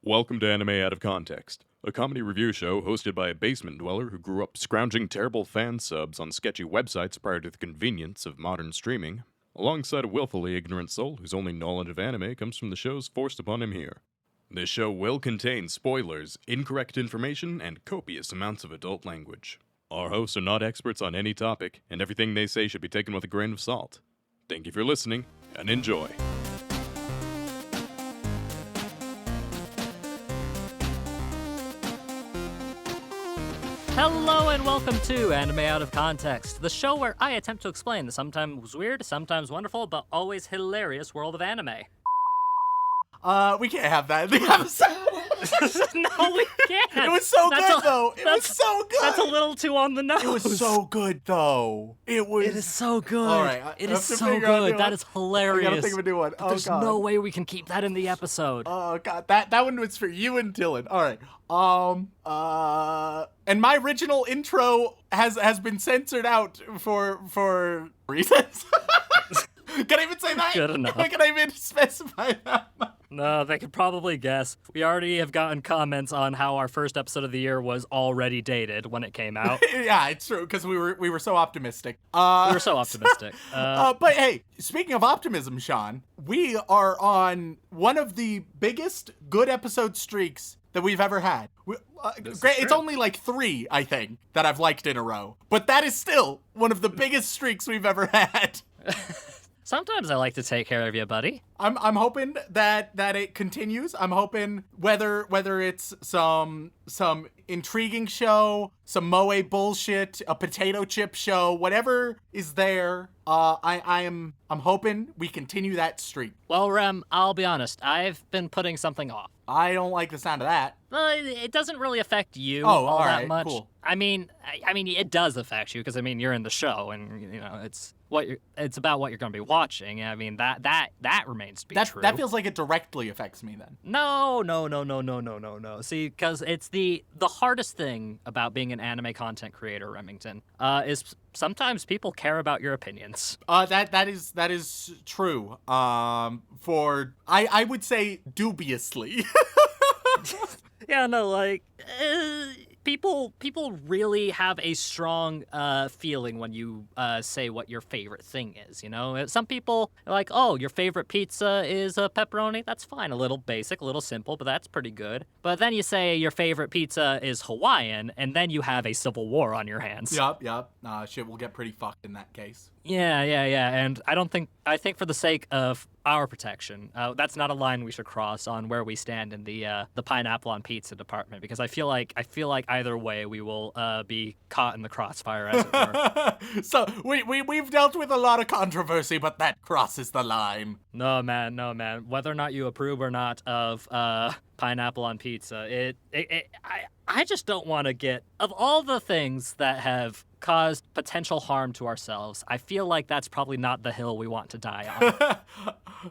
Welcome to Anime Out of Context, a comedy review show hosted by a basement dweller who grew up scrounging terrible fan subs on sketchy websites prior to the convenience of modern streaming, alongside a willfully ignorant soul whose only knowledge of anime comes from the shows forced upon him here. This show will contain spoilers, incorrect information, and copious amounts of adult language. Our hosts are not experts on any topic, and everything they say should be taken with a grain of salt. Thank you for listening, and enjoy. Hello and welcome to Anime Out of Context, the show where I attempt to explain the sometimes weird, sometimes wonderful, but always hilarious world of anime. We can't have that in the episode. No, we can't. It was so good, though. It was so good. That's a little too on the nose. It was so good, though. It is so good. All right, it is so good. That is hilarious. I gotta think of a new one. Oh, There's God. no way we can keep that in the episode. Oh, God. That one was for you and Dylan. All right. And my original intro has been censored out for reasons. Can I even say that? Good enough. Can I even specify that? No, they could probably guess. We already have gotten comments on how our first episode of the year was already dated when it came out. Yeah, it's true, because we were so optimistic. We were so optimistic. But hey, speaking of optimism, Sean, we are on one of the biggest good episode streaks that we've ever had. Great, it's only like 3, I think, that I've liked in a row. But that is still one of the biggest streaks we've ever had. Sometimes I like to take care of you, buddy. I'm hoping that it continues. I'm hoping whether it's some intriguing show, some moe bullshit, a potato chip show, whatever is there. I'm hoping we continue that streak. Well, Rem, I'll be honest. I've been putting something off. I don't like the sound of that. Well, it doesn't really affect you all that right, much. cool. I mean, it does affect you because you're in the show, and it's about what you're going to be watching. I mean, that remains to be true. That feels like it directly affects me then. No. See, because it's the hardest thing about being an anime content creator, Remington, is sometimes people care about your opinions. That is true. I would say dubiously. Yeah, no, people really have a strong feeling when you say what your favorite thing is, you know? Some people are like, oh, your favorite pizza is a pepperoni? That's fine. A little basic, a little simple, but that's pretty good. But then you say your favorite pizza is Hawaiian, and then you have a civil war on your hands. Yup. Shit will get pretty fucked in that case. Yeah. And I think for the sake of our protection, that's not a line we should cross on where we stand in the pineapple on pizza department, because I feel like either way we will be caught in the crossfire, as it were. So we've dealt with a lot of controversy, but that crosses the line. No man. Whether or not you approve or not of pineapple on pizza, I just don't want to get, of all the things that have caused potential harm to ourselves, I feel like that's probably not the hill we want to die on.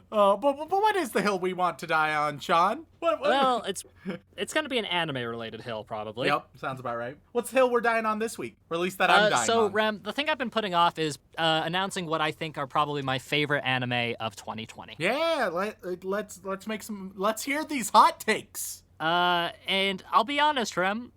But what is the hill we want to die on, Sean? Well, it's going to be an anime-related hill, probably. Yep, sounds about right. What's the hill we're dying on this week? Or at least that I'm dying on. So, Rem, the thing I've been putting off is announcing what I think are probably my favorite anime of 2020. Yeah, let's hear these hot takes. And I'll be honest, Rem,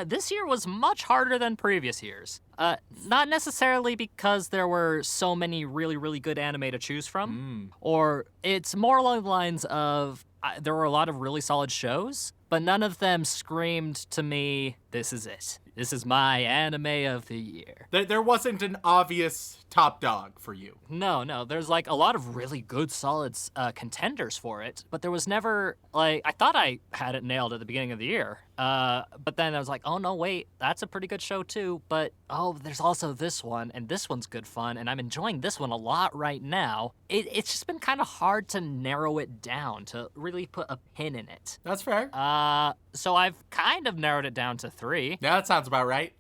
this year was much harder than previous years. Not necessarily because there were so many really, really good anime to choose from, or it's more along the lines of there were a lot of really solid shows, but none of them screamed to me, this is it. This is my anime of the year. There wasn't an obvious top dog for you. No. There's a lot of really good, solid contenders for it, but there was never, I thought I had it nailed at the beginning of the year. But then I was like, oh no, wait, that's a pretty good show too, but there's also this one, and this one's good fun, and I'm enjoying this one a lot right now. It's just been kind of hard to narrow it down, to really put a pin in it. That's fair. So I've kind of narrowed it down to 3. Yeah, that sounds about right.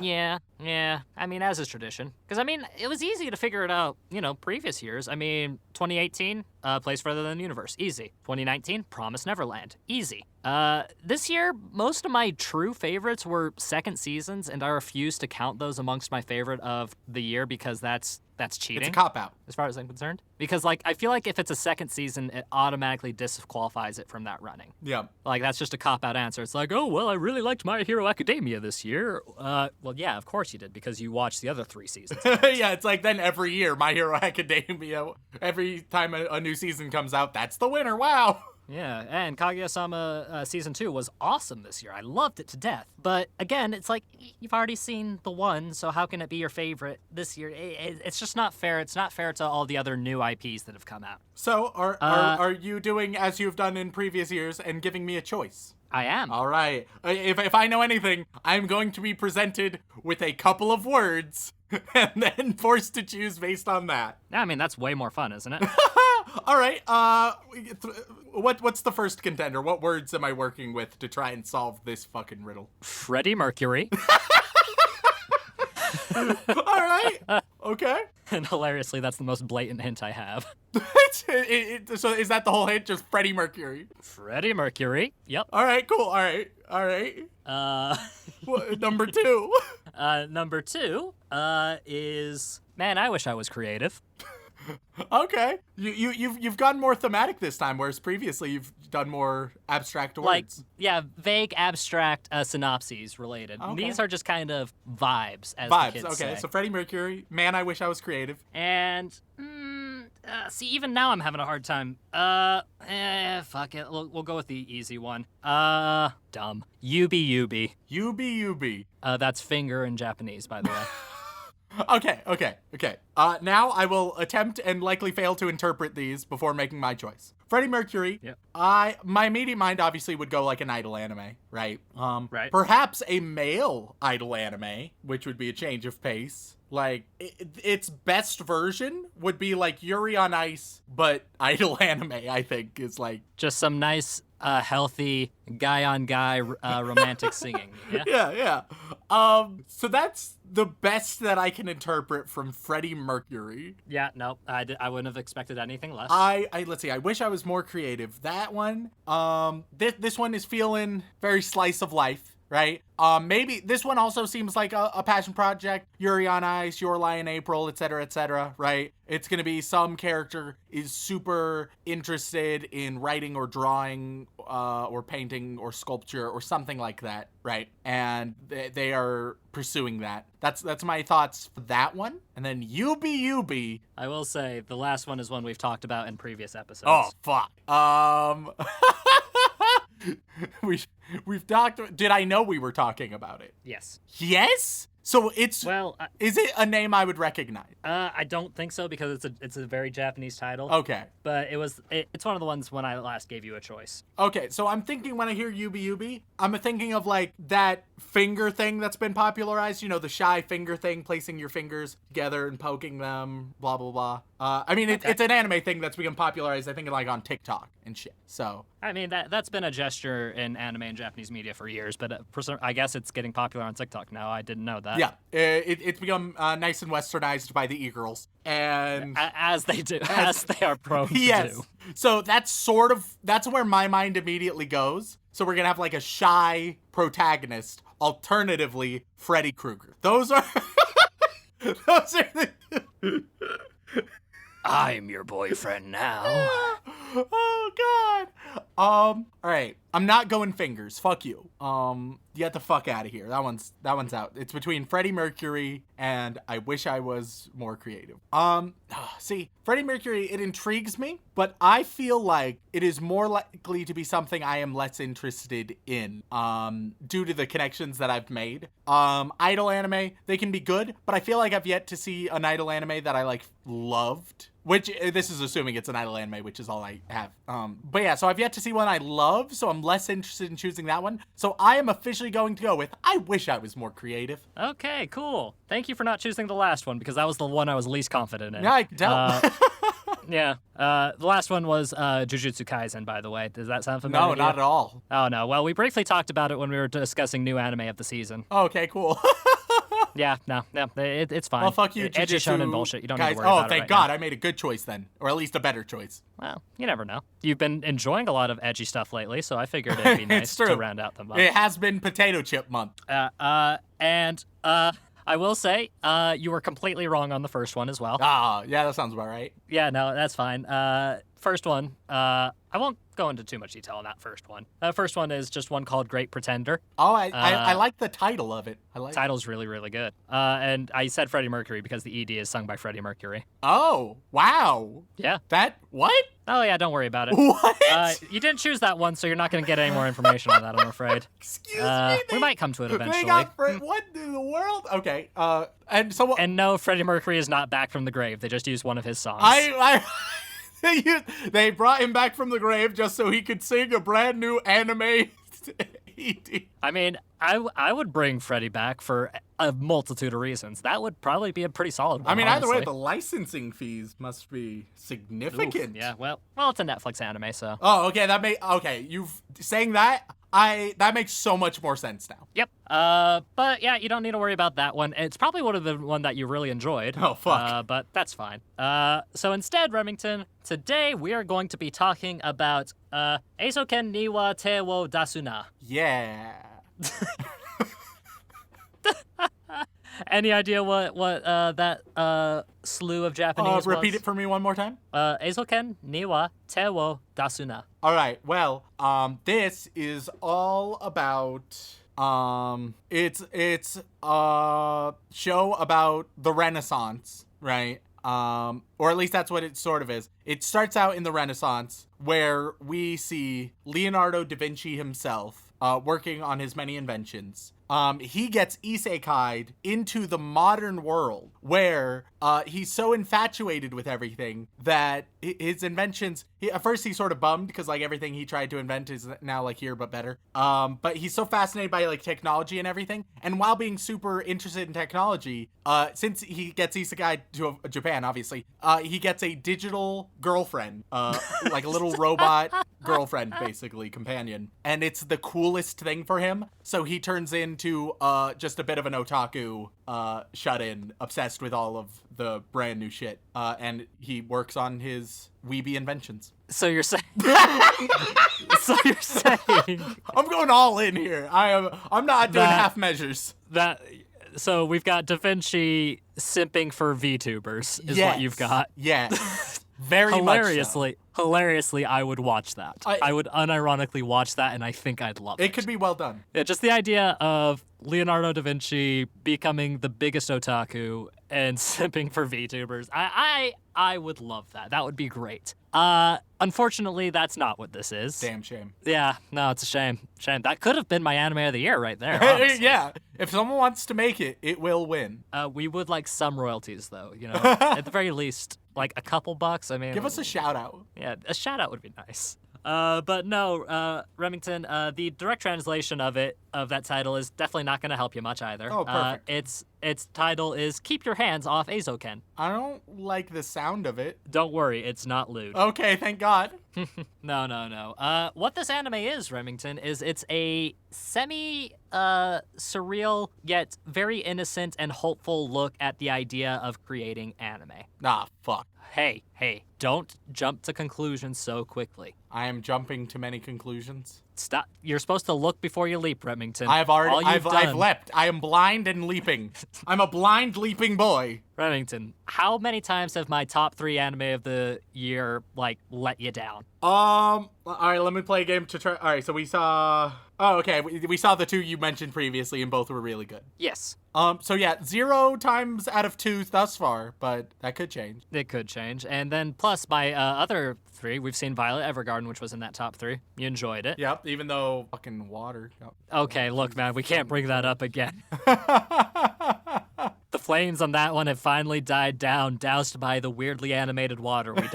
Yeah. Yeah, I mean, as is tradition. Because, I mean, it was easy to figure it out, previous years. I mean, 2018, Place Further Than the Universe, easy. 2019, Promise Neverland, easy. This year, most of my true favorites were second seasons, and I refuse to count those amongst my favorite of the year because that's cheating. It's a cop-out. As far as I'm concerned. Because, I feel like if it's a second season, it automatically disqualifies it from that running. Yeah. That's just a cop-out answer. It's like, oh, well, I really liked My Hero Academia this year. Well, yeah, of course you did, because you watched the other 3 seasons. Yeah, it's like then every year, My Hero Academia, every time a new season comes out, that's the winner. Wow. Yeah, and Kaguya-sama Season 2 was awesome this year. I loved it to death. But again, it's like, you've already seen the one, so how can it be your favorite this year? It's just not fair. It's not fair to all the other new IPs that have come out. So, are you doing as you've done in previous years and giving me a choice? I am. All right. If I know anything, I'm going to be presented with a couple of words and then forced to choose based on that. Yeah, I mean, that's way more fun, isn't it? All right. What's the first contender? What words am I working with to try and solve this fucking riddle? Freddie Mercury. All right. Okay. And hilariously, that's the most blatant hint I have. So is that the whole hint? Just Freddie Mercury? Freddie Mercury. Yep. All right. Cool. All right. Number 2. Number 2 is, man, I wish I was creative. Okay. You've gone more thematic this time, whereas previously you've done more abstract words. Vague, abstract synopses related. Okay. These are just kind of vibes, as the kids okay. say. So Freddie Mercury, man, I wish I was creative. And, see, even now I'm having a hard time. Fuck it. We'll go with the easy one. Dumb. Yubi. Yubi. That's finger in Japanese, by the way. Okay. Now I will attempt and likely fail to interpret these before making my choice. Freddie Mercury. Yep. My immediate mind obviously would go like an idol anime, right? Right. Perhaps a male idol anime, which would be a change of pace. Like, its best version would be like Yuri on Ice, but idol anime, I think, is like... Just some nice, healthy, guy-on-guy romantic singing, yeah? Yeah. So that's the best that I can interpret from Freddie Mercury. Yeah, no, I wouldn't have expected anything less. Let's see, I wish I was more creative. That one, this one is feeling very slice of life. Right? Maybe this one also seems like a passion project. Yuri on Ice, Your Lie in April, etc., right? It's gonna be some character is super interested in writing or drawing or painting or sculpture or something like that, right? And they are pursuing that. That's my thoughts for that one. And then Yubi. I will say, the last one is one we've talked about in previous episodes. Oh, fuck. We've talked. Did I know we were talking about it? Yes. Yes? So it's... Well... is it a name I would recognize? I don't think so, because it's a very Japanese title. Okay. But it's one of the ones when I last gave you a choice. Okay, so I'm thinking when I hear Yubi, I'm thinking of like that finger thing that's been popularized. You know, the shy finger thing, placing your fingers together and poking them, blah, blah, blah. It's an anime thing that's become popularized, I think, like on TikTok and shit. So... I mean, that's been a gesture in anime and Japanese media for years, but I guess it's getting popular on TikTok now. I didn't know that. Yeah, it's become nice and westernized by the e-girls. And as they do, as they are prone to do. So that's where my mind immediately goes. So we're going to have like a shy protagonist, alternatively Freddy Krueger. Those are the... I'm your boyfriend now. Oh, God. All right. I'm not going fingers. Fuck you. Get the fuck out of here. That one's out. It's between Freddie Mercury and I wish I was more creative. See, Freddie Mercury, it intrigues me, but I feel like it is more likely to be something I am less interested in, due to the connections that I've made. Idol anime, they can be good, but I feel like I've yet to see an idol anime that I like loved. Which, this is assuming it's an idol anime, which is all I have. But yeah, so I've yet to see one I love, so I'm less interested in choosing that one. So I am officially going to go with, I wish I was more creative. Okay, cool. Thank you for not choosing the last one, because that was the one I was least confident in. Yeah, I can tell. Yeah. The last one was Jujutsu Kaisen, by the way. Does that sound familiar? No, not at all. Oh, no. Well, we briefly talked about it when we were discussing new anime of the season. Okay, cool. Yeah, no, it's fine. Well, fuck you, Edgy Jujutsu shonen bullshit. You don't guys. need to worry about it thank right God, now. I made a good choice then, or at least a better choice. Well, you never know. You've been enjoying a lot of edgy stuff lately, so I figured it'd be nice true. to round out the month. It has been potato chip month. I will say, you were completely wrong on the first one as well. Yeah, that sounds about right. Yeah, no, that's fine. First one, I won't go into too much detail on that first one. First one is just one called Great Pretender. Oh, I like the title of it. I like. Title's really, really good. And I said Freddie Mercury because the ED is sung by Freddie Mercury. Oh, wow. Yeah. That what? Oh yeah, don't worry about it. What? You didn't choose that one, so you're not going to get any more information on that, I'm afraid. Excuse me. We might come to it eventually. They got what in the world? Okay. And so And no, Freddie Mercury is not back from the grave. They just used one of his songs. They brought him back from the grave just so he could sing a brand new anime. I mean, I would bring Freddie back for a multitude of reasons. That would probably be a pretty solid one. I mean, either way, honestly. the licensing fees must be significant. Oof, yeah, well, it's a Netflix anime, so. Oh, okay. You've saying that. That makes so much more sense now. Yep. But yeah, you don't need to worry about that one. It's probably one that you really enjoyed. Oh, fuck. But that's fine. So instead, Remington, today we are going to be talking about Eizouken ni wa te wo dasuna. Yeah. Any idea what that slew of Japanese Repeat was? it for me one more time. Eizouken ni wa te wo dasuna. All right. Well, this is all about it's a show about the Renaissance, right? Or at least that's what it sort of is. It starts out in the Renaissance where we see Leonardo da Vinci himself working on his many inventions. He gets isekai'd into the modern world where he's so infatuated with everything that his inventions, at first he's sort of bummed because like everything he tried to invent is now like here but better. But he's so fascinated by like technology and everything. And while being super interested in technology, since he gets isekai'd to Japan, obviously, he gets a digital girlfriend, like a little robot girlfriend, basically, companion. And it's the coolest thing for him. So he turns into just a bit of an otaku, shut-in, obsessed with all of the brand new shit. And he works on his weeby inventions. So you're saying? So you're saying I'm going all in here. I'm not doing half measures. that? So we've got Da Vinci simping for VTubers is what you've got. Yeah. Very Hilariously, I would watch that. I would unironically watch that, and I think I'd love it. It could be well done. Yeah, just the idea of Leonardo da Vinci becoming the biggest otaku and simping for VTubers. I would love that. That would be great. Unfortunately, that's not what this is. Damn shame. Yeah, no, it's a shame. Shame. That could have been my anime of the year right there. Honestly. Yeah. If someone wants to make it, it will win. We would like some royalties, though. You know, at the very least, like a couple bucks. I mean, Give us a shout out. Yeah, a shout out would be nice. But no, Remington, the direct translation of that title is definitely not going to help you much either. Oh, perfect. Its title is Keep Your Hands Off Eizouken. I don't like the sound of it. Don't worry, it's not lewd. Okay, thank God. No. What this anime is, Remington, is it's a surreal yet very innocent and hopeful look at the idea of creating anime. Nah, fuck. Hey, don't jump to conclusions so quickly. I am jumping to many conclusions. Stop. You're supposed to look before you leap, Remington. I've leapt. I am blind and leaping. I'm a blind leaping boy. Remington, how many times have my top 3 anime of the year, like, let you down? All right, let me play a game to try. All right, so we saw... Oh, okay, we saw the 2 you mentioned previously, and both were really good. Yes. So yeah, 0 times out of 2 thus far, but that could change. It could change. And then plus my other 3, we've seen Violet Evergarden, which was in that top 3. You enjoyed it. Yep, even though fucking water. Yep. Okay, look, man, we can't bring that up again. The flames on that one have finally died down, doused by the weirdly animated water. We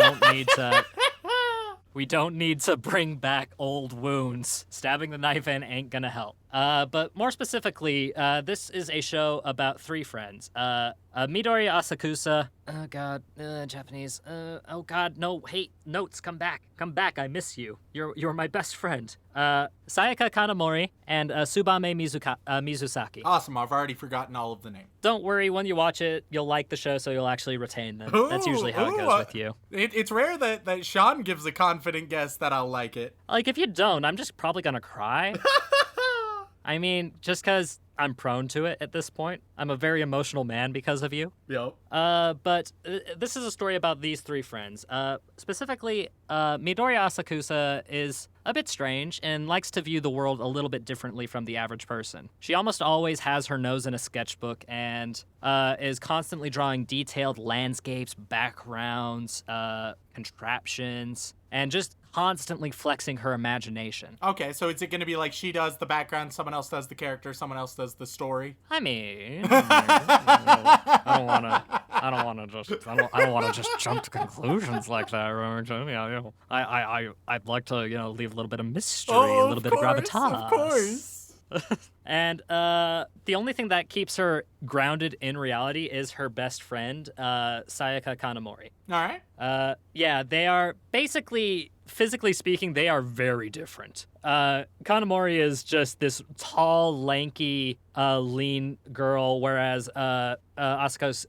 don't need to bring back old wounds. Stabbing the knife in ain't gonna help. But more specifically, this is a show about three friends. Midori Asakusa. Oh God, Japanese. Oh God, no. Hey, notes, come back. Come back. I miss you. You're my best friend. Sayaka Kanamori and Tsubame Mizusaki. Awesome. I've already forgotten all of the names. Don't worry. When you watch it, you'll like the show, so you'll actually retain them. That's usually how it goes with you. It's rare that Sean gives a confident guess that I'll like it. Like, if you don't, I'm just probably gonna cry. I mean, just because I'm prone to it at this point. I'm a very emotional man because of you. Yep. But this is a story about these three friends. Specifically, Midori Asakusa is a bit strange and likes to view the world a little bit differently from the average person. She almost always has her nose in a sketchbook and is constantly drawing detailed landscapes, backgrounds, contraptions, and just constantly flexing her imagination. Okay, so is it going to be like she does the background, someone else does the character, someone else does the story? I mean, I don't want to just jump to conclusions like that. I'd like to, leave a little bit of mystery, a little bit of gravitas. Of course. And the only thing that keeps her grounded in reality is her best friend, Sayaka Kanamori. All right. Yeah, they are basically, physically speaking, they are very different. Kanamori is just this tall, lanky, lean girl, whereas Asuka's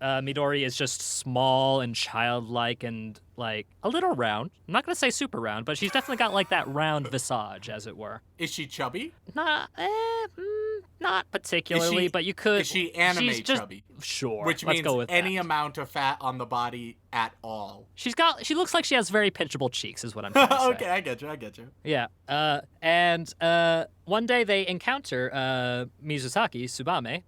Midori is just small and childlike and like a little round. I'm not gonna say super round, but she's definitely got like that round visage, as it were. Is she chubby? Not particularly, but you could. Is she anime chubby? Sure. Which let's means go with any that. amount of fat on the body at all. She looks like she has very pinchable cheeks, is what I'm trying to say. Okay, I get you. Yeah. And one day they encounter Mizusaki, Tsubame,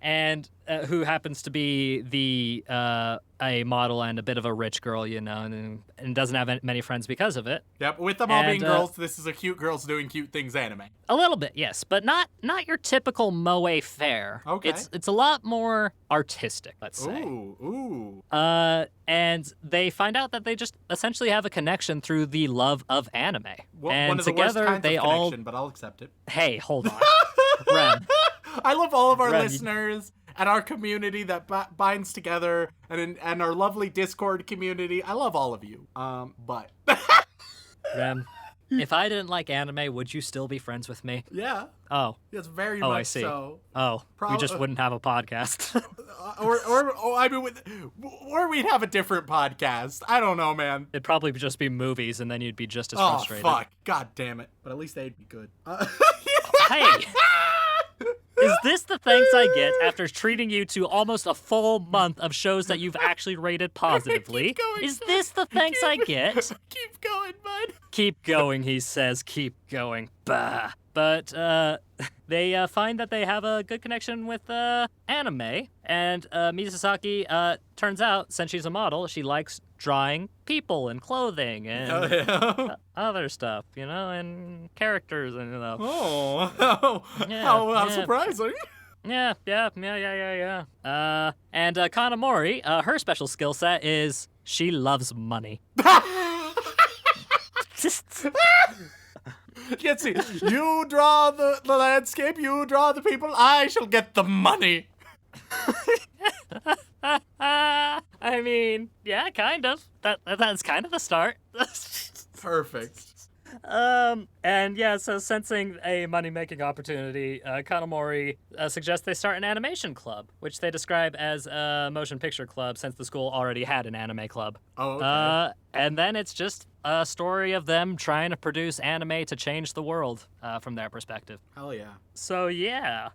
and who happens to be a model and a bit of a rich girl, and doesn't have many friends because of it. Yep, with them all being girls, this is a cute girls doing cute things anime. A little bit, yes, but not your typical moe fare. Okay. It's a lot more artistic, let's say. Ooh. And they find out that they just essentially have a connection through the love of anime. Well, and one of the together worst kinds they of all. connection, but I'll accept it. Hey, hold on, Rem. I love all of our Ren, listeners and our community that binds together, and our lovely Discord community. I love all of you. But Rem, if I didn't like anime, would you still be friends with me? yeah, Oh. yes, very Oh, much I see. so. Oh, we just wouldn't have a podcast. Or we'd have a different podcast. I don't know, man. It'd probably just be movies, and then you'd be just as Oh, frustrated. fuck. God damn it. But at least they'd be good. Hey! Is this the thanks I get after treating you to almost a full month of shows that you've actually rated positively? Keep going, Is son. this the thanks I get? Keep going, bud. Keep going, he says. Keep going. Bah. But they find that they have a good connection with anime, and Mizusaki, turns out, since she's a model, she likes drawing people and clothing and other stuff, and characters and Oh, Yeah, how yeah. surprising. Yeah. And Kanamori, her special skill set is she loves money. Let's see. You draw the landscape, you draw the people, I shall get the money. I mean, yeah, kind of. That's kind of the start. Perfect. And yeah, so sensing a money-making opportunity, Kanamori suggests they start an animation club, which they describe as a motion picture club since the school already had an anime club. Oh, okay. And then it's just a story of them trying to produce anime to change the world from their perspective. Hell yeah. So yeah,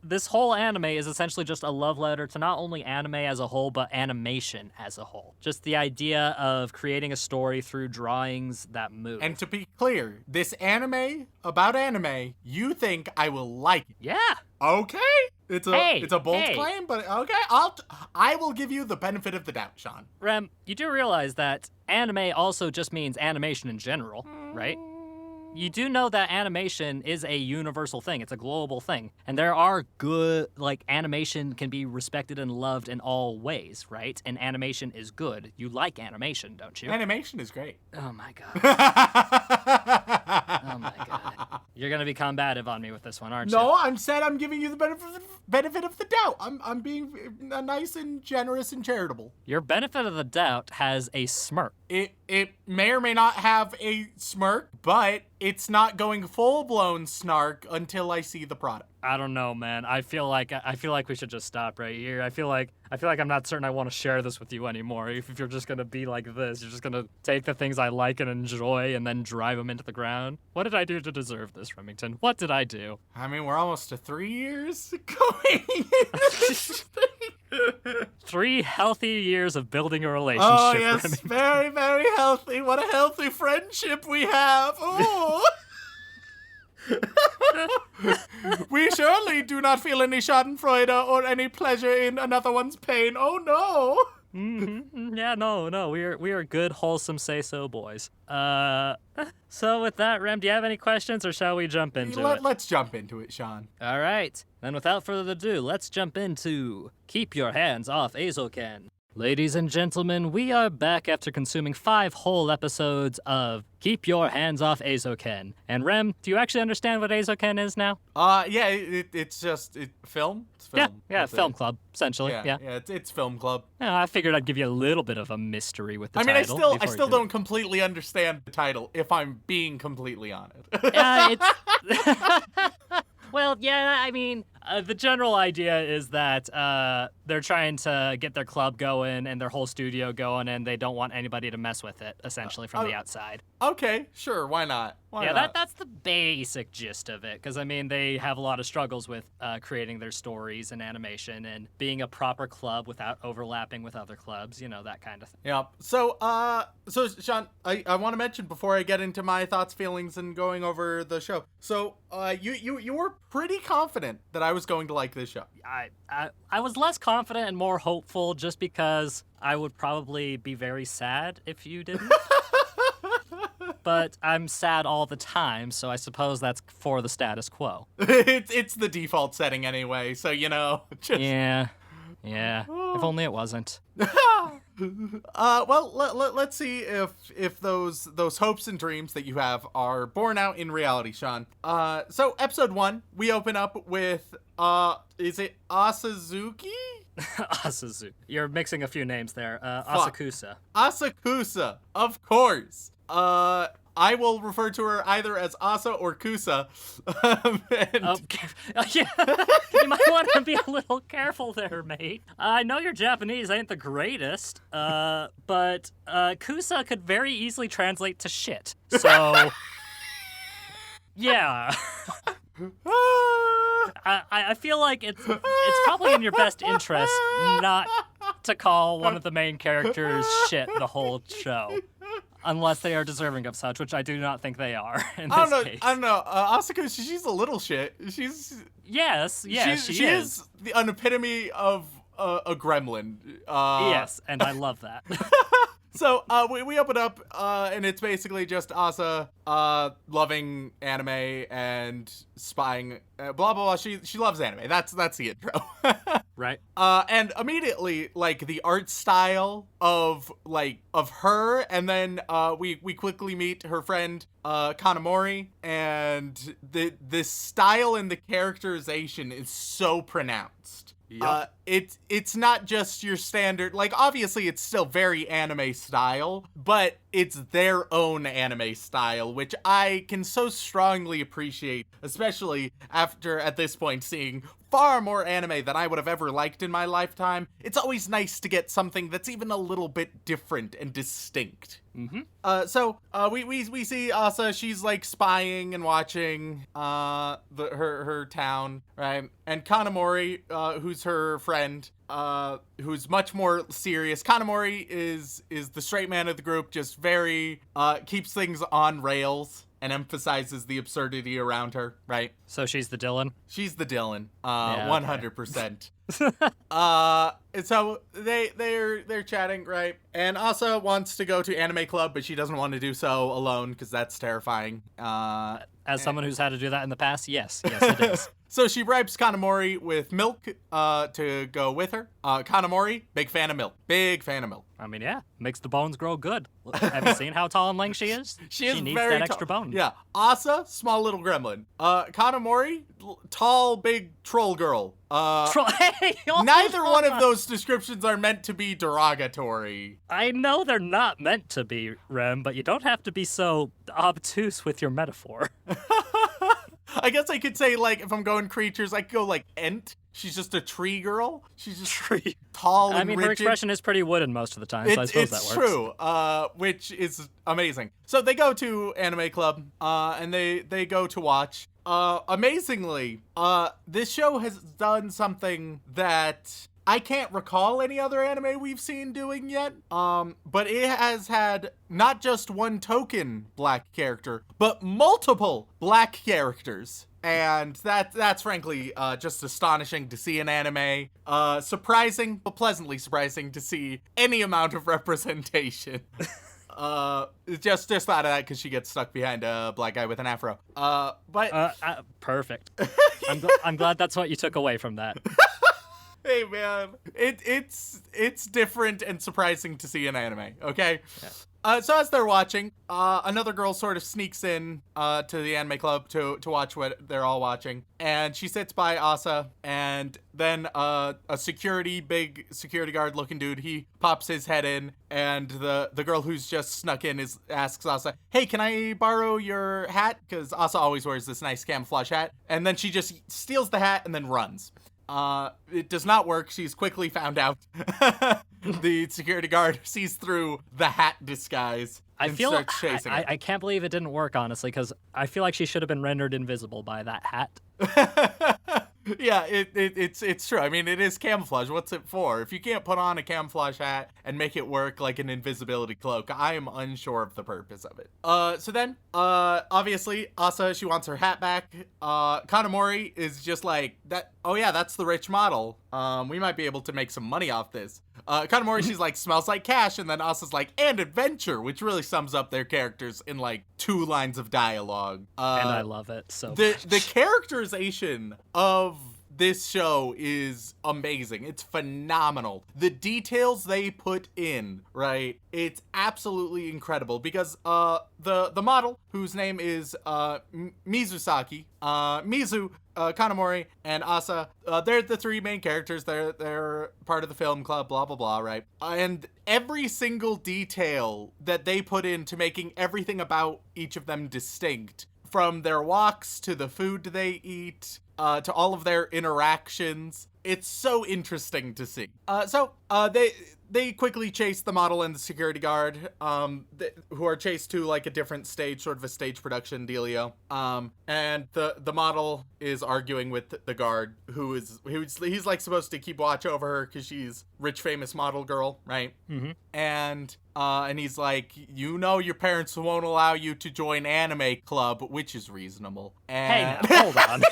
this whole anime is essentially just a love letter to not only anime as a whole, but animation as a whole. Just the idea of creating a story through drawings that move. And to be clear, this anime about anime, you think I will like it. Yeah. Okay. It's a bold hey. claim, but okay. I will give you the benefit of the doubt, Sean. Rem, you do realize that anime also just means animation in general, right? You do know that animation is a universal thing. It's a global thing. And there are good, animation can be respected and loved in all ways, right? And animation is good. You like animation, don't you? Animation is great. Oh my god. Oh my god. You're gonna be combative on me with this one, aren't you? No, I'm giving you the benefit of the doubt. I'm being nice and generous and charitable. Your benefit of the doubt has a smirk. It may or may not have a smirk, but it's not going full-blown snark until I see the product. I don't know, man. I feel like we should just stop right here. I feel like I'm not certain I want to share this with you anymore. If you're just gonna be like this, you're just gonna take the things I like and enjoy and then drive them into the ground. What did I do to deserve this, Remington? What did I do? I mean, we're almost to 3 years going into this thing. 3 healthy years of building a relationship. Oh yes, Remington. very, very healthy. What a healthy friendship we have. Oh. We surely do not feel any schadenfreude or any pleasure in another one's pain. Oh no. Mm-hmm. Yeah, no, we are good, wholesome say-so boys. So with that, Rem, do you have any questions, or shall we jump into it? Let's jump into it, Sean. All right, then without further ado, let's jump into Keep Your Hands Off Eizouken. Ladies and gentlemen, we are back after consuming 5 whole episodes of Keep Your Hands Off Eizouken. And Rem, do you actually understand what Eizouken is now? Yeah, it's just film. It's film. Yeah, That's film it. club, essentially. Yeah. It's film club. Yeah, I figured I'd give you a little bit of a mystery with the I mean, title. I still don't completely understand the title, if I'm being completely honest. Well, yeah, I mean, the general idea is that they're trying to get their club going and their whole studio going, and they don't want anybody to mess with it, essentially, from the outside. Okay, sure, why not? Why Yeah, not? that's the basic gist of it, because, I mean, they have a lot of struggles with creating their stories and animation and being a proper club without overlapping with other clubs, you know, that kind of thing. Yeah. So Sean, I want to mention before I get into my thoughts, feelings, and going over the show. So, you were pretty confident that I was going to like this show. I was less confident and more hopeful just because I would probably be very sad if you didn't. But I'm sad all the time, so I suppose that's for the status quo. It's the default setting anyway, so you know. Just... Yeah. If only it wasn't. Well, let's see if those hopes and dreams that you have are borne out in reality, Sean. So episode 1, we open up with is it Eizouken? Asazu. You're mixing a few names there. Asakusa. Asakusa, of course. I will refer to her either as Asa or Kusa. Yeah, you might want to be a little careful there, mate. I know your Japanese ain't the greatest, but Kusa could very easily translate to shit. So, yeah. I feel like it's probably in your best interest not to call one of the main characters shit the whole show. Unless they are deserving of such, which I do not think they are in this case. I don't know. Asuka, she's a little shit. Yes, she is an epitome of a gremlin. Yes, and I love that. So we open up, and it's basically just Asa loving anime and spying, blah blah blah. She loves anime. That's the intro. Right. And immediately, like, the art style of her, and then we quickly meet her friend Kanamori, and the style and the characterization is so pronounced. Yep. It's not just your standard, like, obviously it's still very anime style, but it's their own anime style, which I can so strongly appreciate, especially after, at this point, seeing far more anime than I would have ever liked in my lifetime. It's always nice to get something that's even a little bit different and distinct. Mm-hmm. So we see Asa. She's like spying and watching her town, right? And Kanamori, who's her friend, who's much more serious. Kanamori is the straight man of the group, just very keeps things on rails and emphasizes the absurdity around her, right? So she's the Dylan? She's the Dylan, Yeah, 100%. And so they're chatting, right? And Asa wants to go to anime club, but she doesn't want to do so alone because that's terrifying. As someone who's had to do that in the past, yes it is. So she bribes Kanamori with milk to go with her. Kanamori, big fan of milk. I mean, yeah, makes the bones grow good. Have you seen how tall and lank she is? She is needs very that extra bone. Yeah. Asa, small little gremlin. Kanamori, tall, big troll girl. Hey, hold Neither one of on. those descriptions are meant to be derogatory. I know they're not meant to be, Rem, but you don't have to be so obtuse with your metaphor. I guess I could say, like, if I'm going creatures, I could go, like, Ent. She's just a tree girl. She's just Tree. tall and I mean, her rigid. expression is pretty wooden most of the time, so I suppose that It's works. true, which is amazing. So they go to Anime Club, and they go to watch. Amazingly, this show has done something that I can't recall any other anime we've seen doing yet. But it has had not just one token black character, but multiple black characters. And that's frankly just astonishing to see in anime. Surprising, but pleasantly surprising to see any amount of representation. Just thought of that because she gets stuck behind a black guy with an afro. Perfect. I'm glad that's what you took away from that. Hey man, it's different and surprising to see in anime. Okay. Yeah. So as they're watching, another girl sort of sneaks in to the anime club to watch what they're all watching, and she sits by Asa, and then a big security guard looking dude, he pops his head in, and the girl who's just snuck in asks Asa, "Hey, can I borrow your hat?" Because Asa always wears this nice camouflage hat, and then she just steals the hat and then runs. It does not work. She's quickly found out. The security guard sees through the hat disguise and starts chasing her. I can't believe it didn't work, honestly, because I feel like she should have been rendered invisible by that hat. Yeah, it's true. I mean, it is camouflage. What's it for? If you can't put on a camouflage hat and make it work like an invisibility cloak, I am unsure of the purpose of it. So then, obviously, Asa, she wants her hat back. Kanamori is just like, oh yeah, that's the rich model. We might be able to make some money off this. Kanamori, she's like, smells like cash, and then Asa's like, and adventure, which really sums up their characters in like 2 lines of dialogue. And I love it so much. The characterization of this show is amazing. It's phenomenal. The details they put in, right? It's absolutely incredible because the model, whose name is Mizusaki, Mizu, Kanamori, and Asa, they're the 3 main characters. They're part of the film club, blah, blah, blah, right? And every single detail that they put into making everything about each of them distinct, from their walks to the food they eat, to all of their interactions. It's so interesting to see. So they quickly chase the model and the security guard, who are chased to like a different stage, sort of a stage production dealio. And the model is arguing with the guard, he's like supposed to keep watch over her because she's rich, famous model girl, right? Mm-hmm. And he's like, you know, your parents won't allow you to join anime club, which is reasonable. And Hey, now, hold on.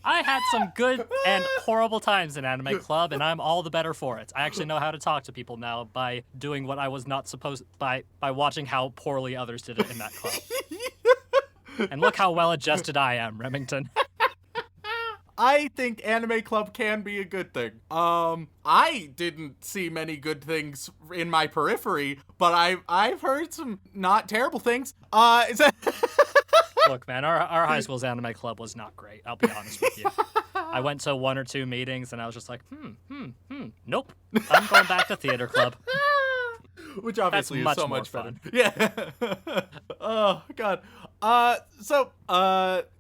I had some good and horrible times in anime club, and I'm all the better for it. I actually know how to talk to people now by doing what I was not supposed by watching how poorly others did it in that club. And look how well adjusted I am, Remington. I think anime club can be a good thing. I didn't see many good things in my periphery, but I've heard some not terrible things. Look, man, our high school's anime club was not great. I'll be honest with you. I went to 1 or 2 meetings, and I was just like, nope. I'm going back to theater club. Which obviously That's is so much much more fun. fun. Yeah. Oh God. So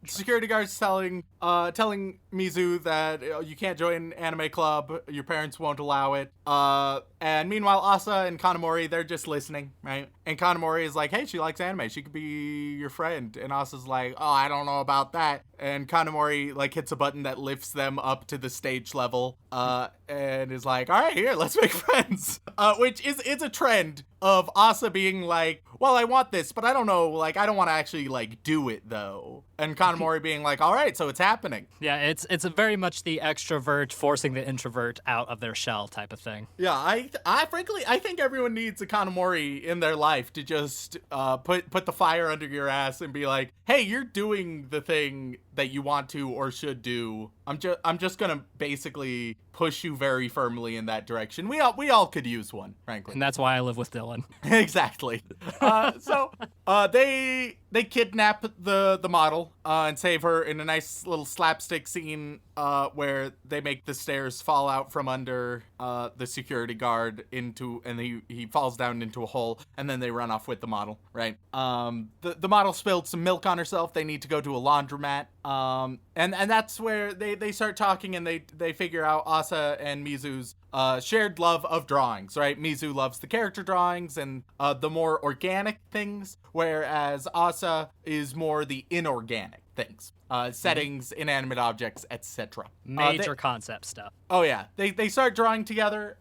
security guards telling Mizu that you can't join anime club. Your parents won't allow it. And meanwhile, Asa and Kanamori, they're just listening, right? And Kanamori is like, hey, she likes anime. She could be your friend. And Asa's like, oh, I don't know about that. And Kanamori like hits a button that lifts them up to the stage level. And is like, all right, here, let's make friends. Which is a trend of Asa being like, well, I want this, but I don't know, like, I don't want to actually, like, do it, though. And Kanamori being like, all right, so it's happening. Yeah, it's very much the extrovert forcing the introvert out of their shell type of thing. Yeah, I frankly, I think everyone needs a Kanamori in their life to just put the fire under your ass and be like, hey, you're doing the thing that you want to or should do. I'm just gonna basically push you very firmly in that direction. We all could use one, frankly. And that's why I live with Dylan. Exactly. So they kidnap the model and save her in a nice little slapstick scene where they make the stairs fall out from under the security guard and he falls down into a hole, and then they run off with the model, right? The model spilled some milk on herself. They need to go to a laundromat. And that's where they start talking, and they figure out Asa and Mizu's shared love of drawings, right? Mizu loves the character drawings and the more organic things, whereas Asa is more the inorganic things. Settings, inanimate objects, etc. Major concept stuff. Oh yeah, they start drawing together.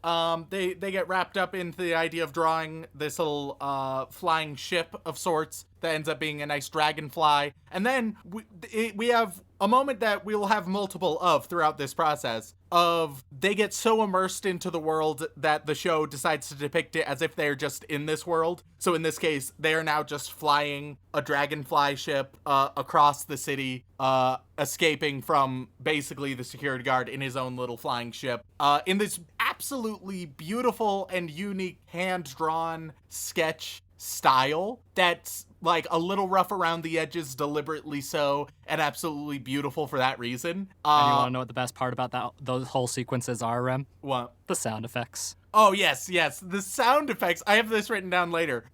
They get wrapped up into the idea of drawing this little flying ship of sorts that ends up being a nice dragonfly. And then we have a moment that we'll have multiple of throughout this process of they get so immersed into the world that the show decides to depict it as if they're just in this world. So in this case, they are now just flying a dragonfly ship across the city, escaping from basically the security guard in his own little flying ship, in this absolutely beautiful and unique hand-drawn sketch style that's like a little rough around the edges, deliberately so, and absolutely beautiful for that reason. And you want to know what the best part about those whole sequences are, Rem? What? The sound effects. Oh, yes. The sound effects. I have this written down later.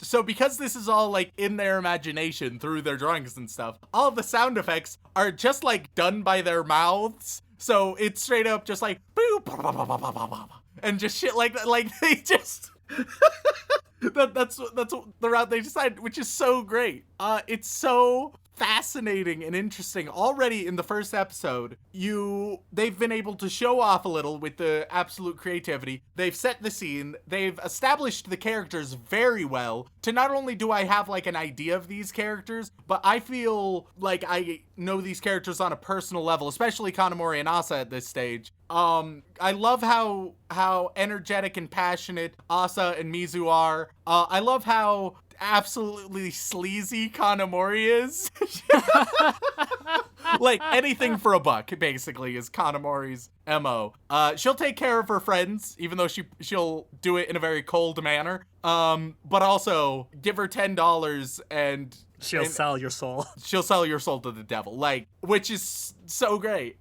So because this is all, like, in their imagination through their drawings and stuff, all of the sound effects are just, like, done by their mouths. So it's straight up just like, boo, bah, bah, bah, bah, bah, bah, bah, and just shit like that. Like, they just... That's the route they decided, which is so great. It's so fascinating and interesting. Already in the first episode, they've been able to show off a little with the absolute creativity. They've set the scene. They've established the characters very well. To not only do I have like an idea of these characters, but I feel like I know these characters on a personal level, especially Kanamori and Asa at this stage. I love how energetic and passionate Asa and Mizu are. I love how absolutely sleazy Kanamori is. Like anything for a buck, basically, is Kanamori's MO. She'll take care of her friends, even though she'll do it in a very cold manner. But also give her $10 and She'll sell your soul. She'll sell your soul to the devil, like, which is so great.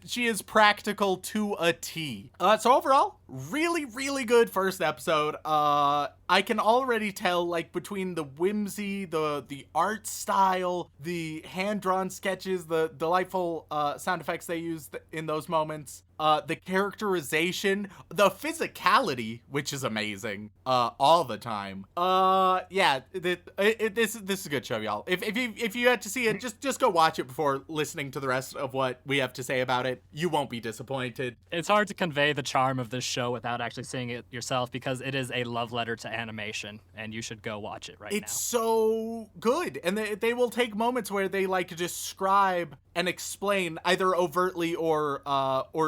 She is practical to a T. So overall, really, really good first episode. I can already tell, like, between the whimsy, the art style, the hand-drawn sketches, the delightful sound effects they use in those moments, the characterization, the physicality, which is amazing, all the time. Yeah, this is a good show, y'all. If you had to see it, just go watch it before listening to the rest of what we have to say about it. You won't be disappointed. It's hard to convey the charm of this show without actually seeing it yourself, because it is a love letter to animation, and you should go watch it right now. It's so good, and they will take moments where they like describe and explain either overtly or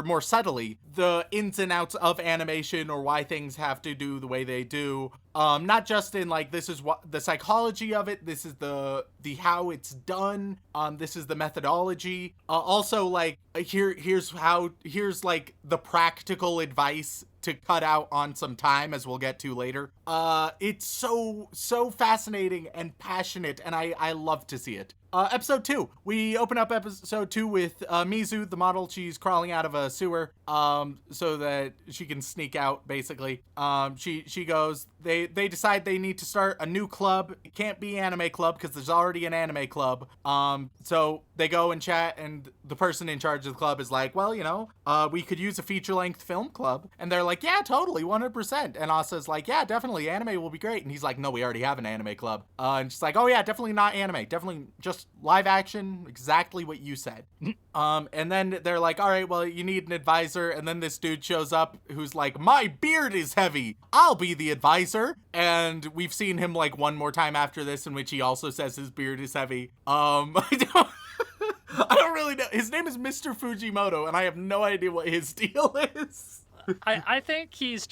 more subtly the ins and outs of animation or why things have to do the way they do. Not just in like, this is what the psychology of it, this is the how it's done, this is the methodology. Also, like, here's like the practical advice to cut out on some time, as we'll get to later. It's so fascinating and passionate, and I love to see it. Episode 2. We open up episode 2 with Mizu, the model. She's crawling out of a sewer so that she can sneak out, basically. She goes, they decide they need to start a new club. It can't be anime club because there's already an anime club. So they go and chat, and the person in charge of the club is like, well, we could use a feature-length film club. And they're like, yeah, totally, 100%. And Asa's like, yeah, definitely, anime will be great. And he's like, no, we already have an anime club. And she's like, oh yeah, definitely not anime. Definitely just just live action, exactly what you said. And then they're like, all right, well, you need an advisor. And then this dude shows up who's like, my beard is heavy. I'll be the advisor. And we've seen him like one more time after this in which he also says his beard is heavy. I don't really know. His name is Mr. Fujimoto, and I have no idea what his deal is. I think he's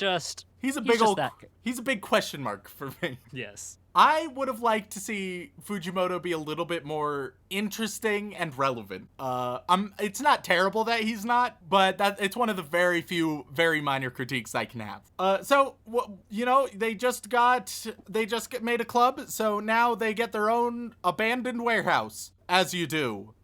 He's a big question mark for me. Yes. I would have liked to see Fujimoto be a little bit more interesting and relevant. It's not terrible that he's not, but it's one of the very few, very minor critiques I can have. They just made a club, so now they get their own abandoned warehouse. As you do.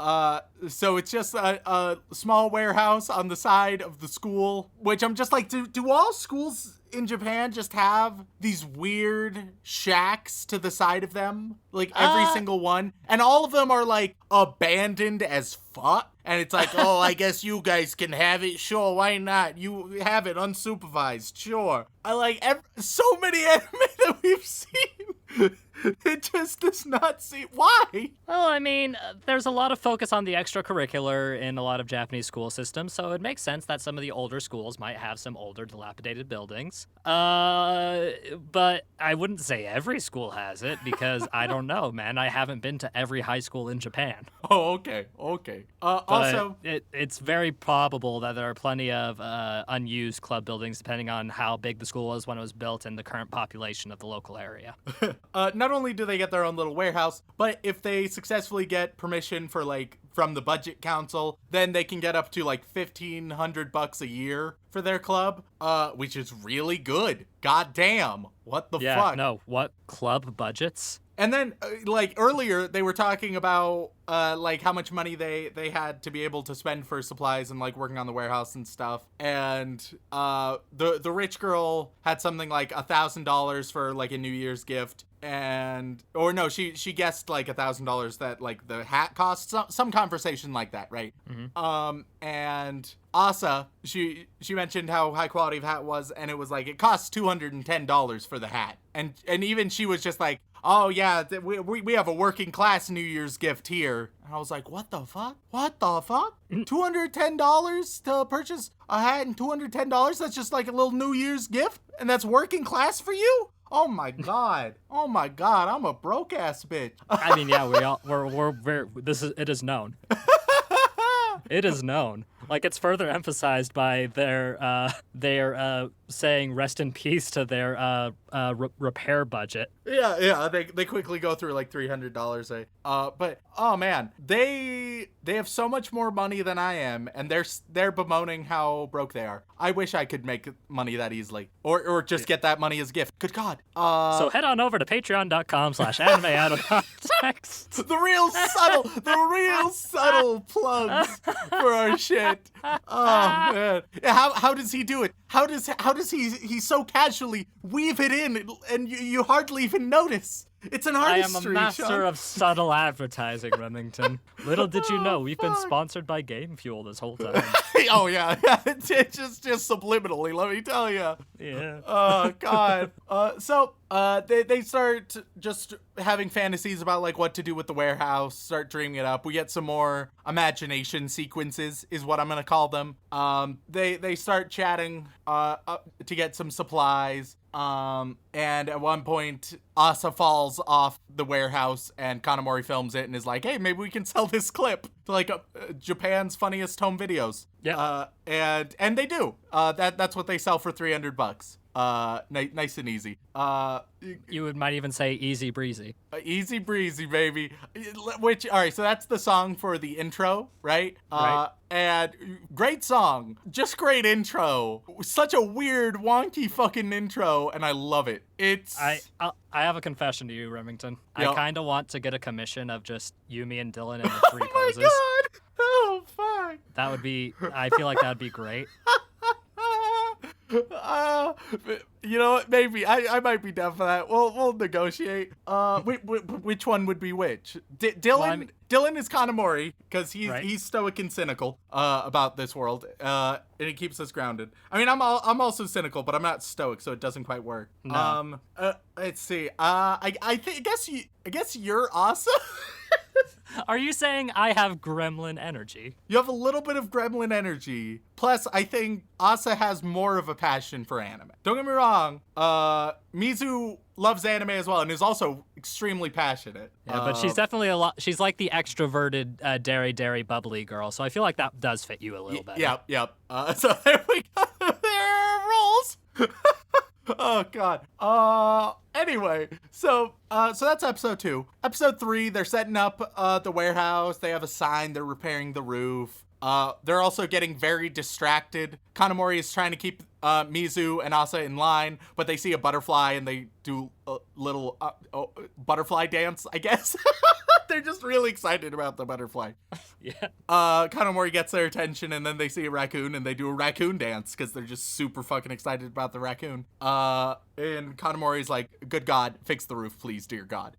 So it's just a small warehouse on the side of the school, which I'm just like, do all schools in Japan just have these weird shacks to the side of them? Like every single one? And all of them are like abandoned as fuck. And it's like, oh, I guess you guys can have it. Sure, why not? You have it unsupervised. Sure. I like so many anime that we've seen. It just does not seem... Why? Well, I mean, there's a lot of focus on the extracurricular in a lot of Japanese school systems, so it makes sense that some of the older schools might have some older, dilapidated buildings. But I wouldn't say every school has it, because I don't know, man. I haven't been to every high school in Japan. Oh, okay. Also... It's very probable that there are plenty of unused club buildings, depending on how big the school was when it was built and the current population of the local area. Not only do they get their own little warehouse, but if they successfully get permission for from the budget council, then they can get up to $1,500 a year for their club, which is really good. God damn. What the fuck? Yeah, no, what? Club budgets? And then, earlier, they were talking about, how much money they had to be able to spend for supplies and, working on the warehouse and stuff. And, the rich girl had something like $1,000 for, a New Year's gift. She guessed, $1,000 that, the hat cost. Some conversation like that, right? Mm-hmm. And Asa, she mentioned how high quality of hat was, and it was it costs $210 for the hat. And even she was just like, oh yeah, we have a working class New Year's gift here. And I was like, what the fuck? What the fuck? $210 to purchase a hat and $210? That's just a little New Year's gift? And that's working class for you? Oh my god. Oh my god, I'm a broke ass bitch. I mean, yeah, it is known. It is known. It's further emphasized by their saying rest in peace to their repair budget. Yeah. They quickly go through $300. But oh man, they have so much more money than I am, and they're bemoaning how broke they are. I wish I could make money that easily, or just get that money as a gift. Good God. So head on over to patreon.com/anime-out-of-context. the real subtle plugs for our shit. Oh man, how does he do it? How does he so casually weave it in and you hardly even notice? It's an artistry. I am a master of subtle advertising, Remington. Little did you know, we've been sponsored by Game Fuel this whole time. Oh yeah, it's just subliminally, let me tell you. Yeah. Oh god. So they start just having fantasies about what to do with the warehouse, start dreaming it up. We get some more imagination sequences, is what I'm gonna call them. They start chatting to get some supplies. And at one point, Asa falls off the warehouse, and Kanamori films it and is like, "Hey, maybe we can sell this clip to Japan's funniest home videos." Yeah. And they do. That's what they sell for $300. Nice and easy. You might even say easy breezy. Easy breezy, baby. Alright, so that's the song for the intro, right? Right. And great song. Just great intro. Such a weird, wonky fucking intro, and I love it. I have a confession to you, Remington. Yo. I kind of want to get a commission of just you, me, and Dylan in the three poses. Oh my god! Oh, fuck. I feel like that would be great. You know what? Maybe I might be down for that. We'll negotiate. Which one would be which? Dylan. Dylan is Kanamori because he's stoic and cynical about this world, and he keeps us grounded. I mean, I'm also cynical, but I'm not stoic, so it doesn't quite work. No. Let's see. I guess you're awesome. Are you saying I have gremlin energy? You have a little bit of gremlin energy. Plus, I think Asa has more of a passion for anime. Don't get me wrong. Mizu loves anime as well and is also extremely passionate. Yeah, but she's definitely she's like the extroverted, dairy, bubbly girl. So I feel like that does fit you a little bit. Yep. So there we go. There are rules. Oh God. Anyway, so that's episode 2. Episode 3, they're setting up the warehouse. They have a sign. They're repairing the roof. They're also getting very distracted. Kanamori is trying to keep Mizu and Asa in line, but they see a butterfly and they do a little butterfly dance, I guess. They're just really excited about the butterfly. Yeah. Kanamori gets their attention, and then they see a raccoon, and they do a raccoon dance because they're just super fucking excited about the raccoon. And Kanamori's like, "Good God, fix the roof, please, dear God."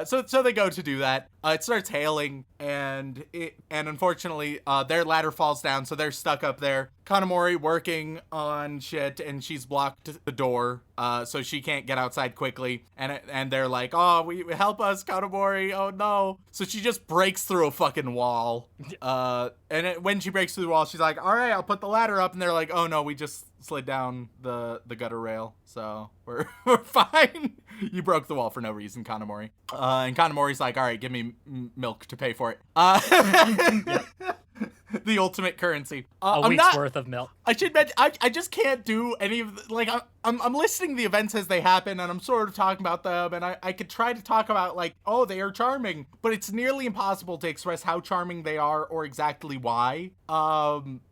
So they go to do that. It starts hailing, and unfortunately, their ladder falls down, so they're stuck up there. Kanamori working on shit, and she's blocked the door, so she can't get outside quickly. And they're like, "Oh, help us, Kanamori! Oh no!" So she just breaks through a fucking wall. When she breaks through the wall, she's like, "All right, I'll put the ladder up." And they're like, "Oh no, we just slid down the gutter rail, so we're fine." You broke the wall for no reason, Kanamori. And Kanamori's like, "All right, give me milk to pay for it." Yep. The ultimate currency. A week's worth of milk. I should mention, I just can't do any of the, like, I'm listing the events as they happen, and I'm sort of talking about them, and I could try to talk about, like, oh, they are charming, but it's nearly impossible to express how charming they are or exactly why.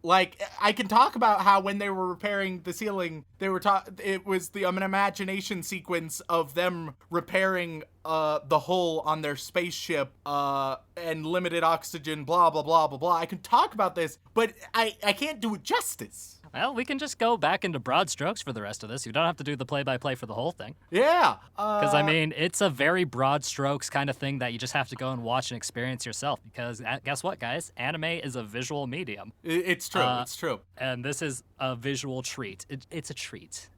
Like, I can talk about how when they were repairing the ceiling, it was an imagination sequence of them repairing the hull on their spaceship, and limited oxygen, blah, blah, blah, blah, blah. I can talk about this, but I can't do it justice. Well, we can just go back into broad strokes for the rest of this. You don't have to do the play-by-play for the whole thing. Yeah. Because, I mean, it's a very broad strokes kind of thing that you just have to go and watch and experience yourself. Because, guess what, guys? Anime is a visual medium. It's true. It's true. And this is a visual treat. It's a treat.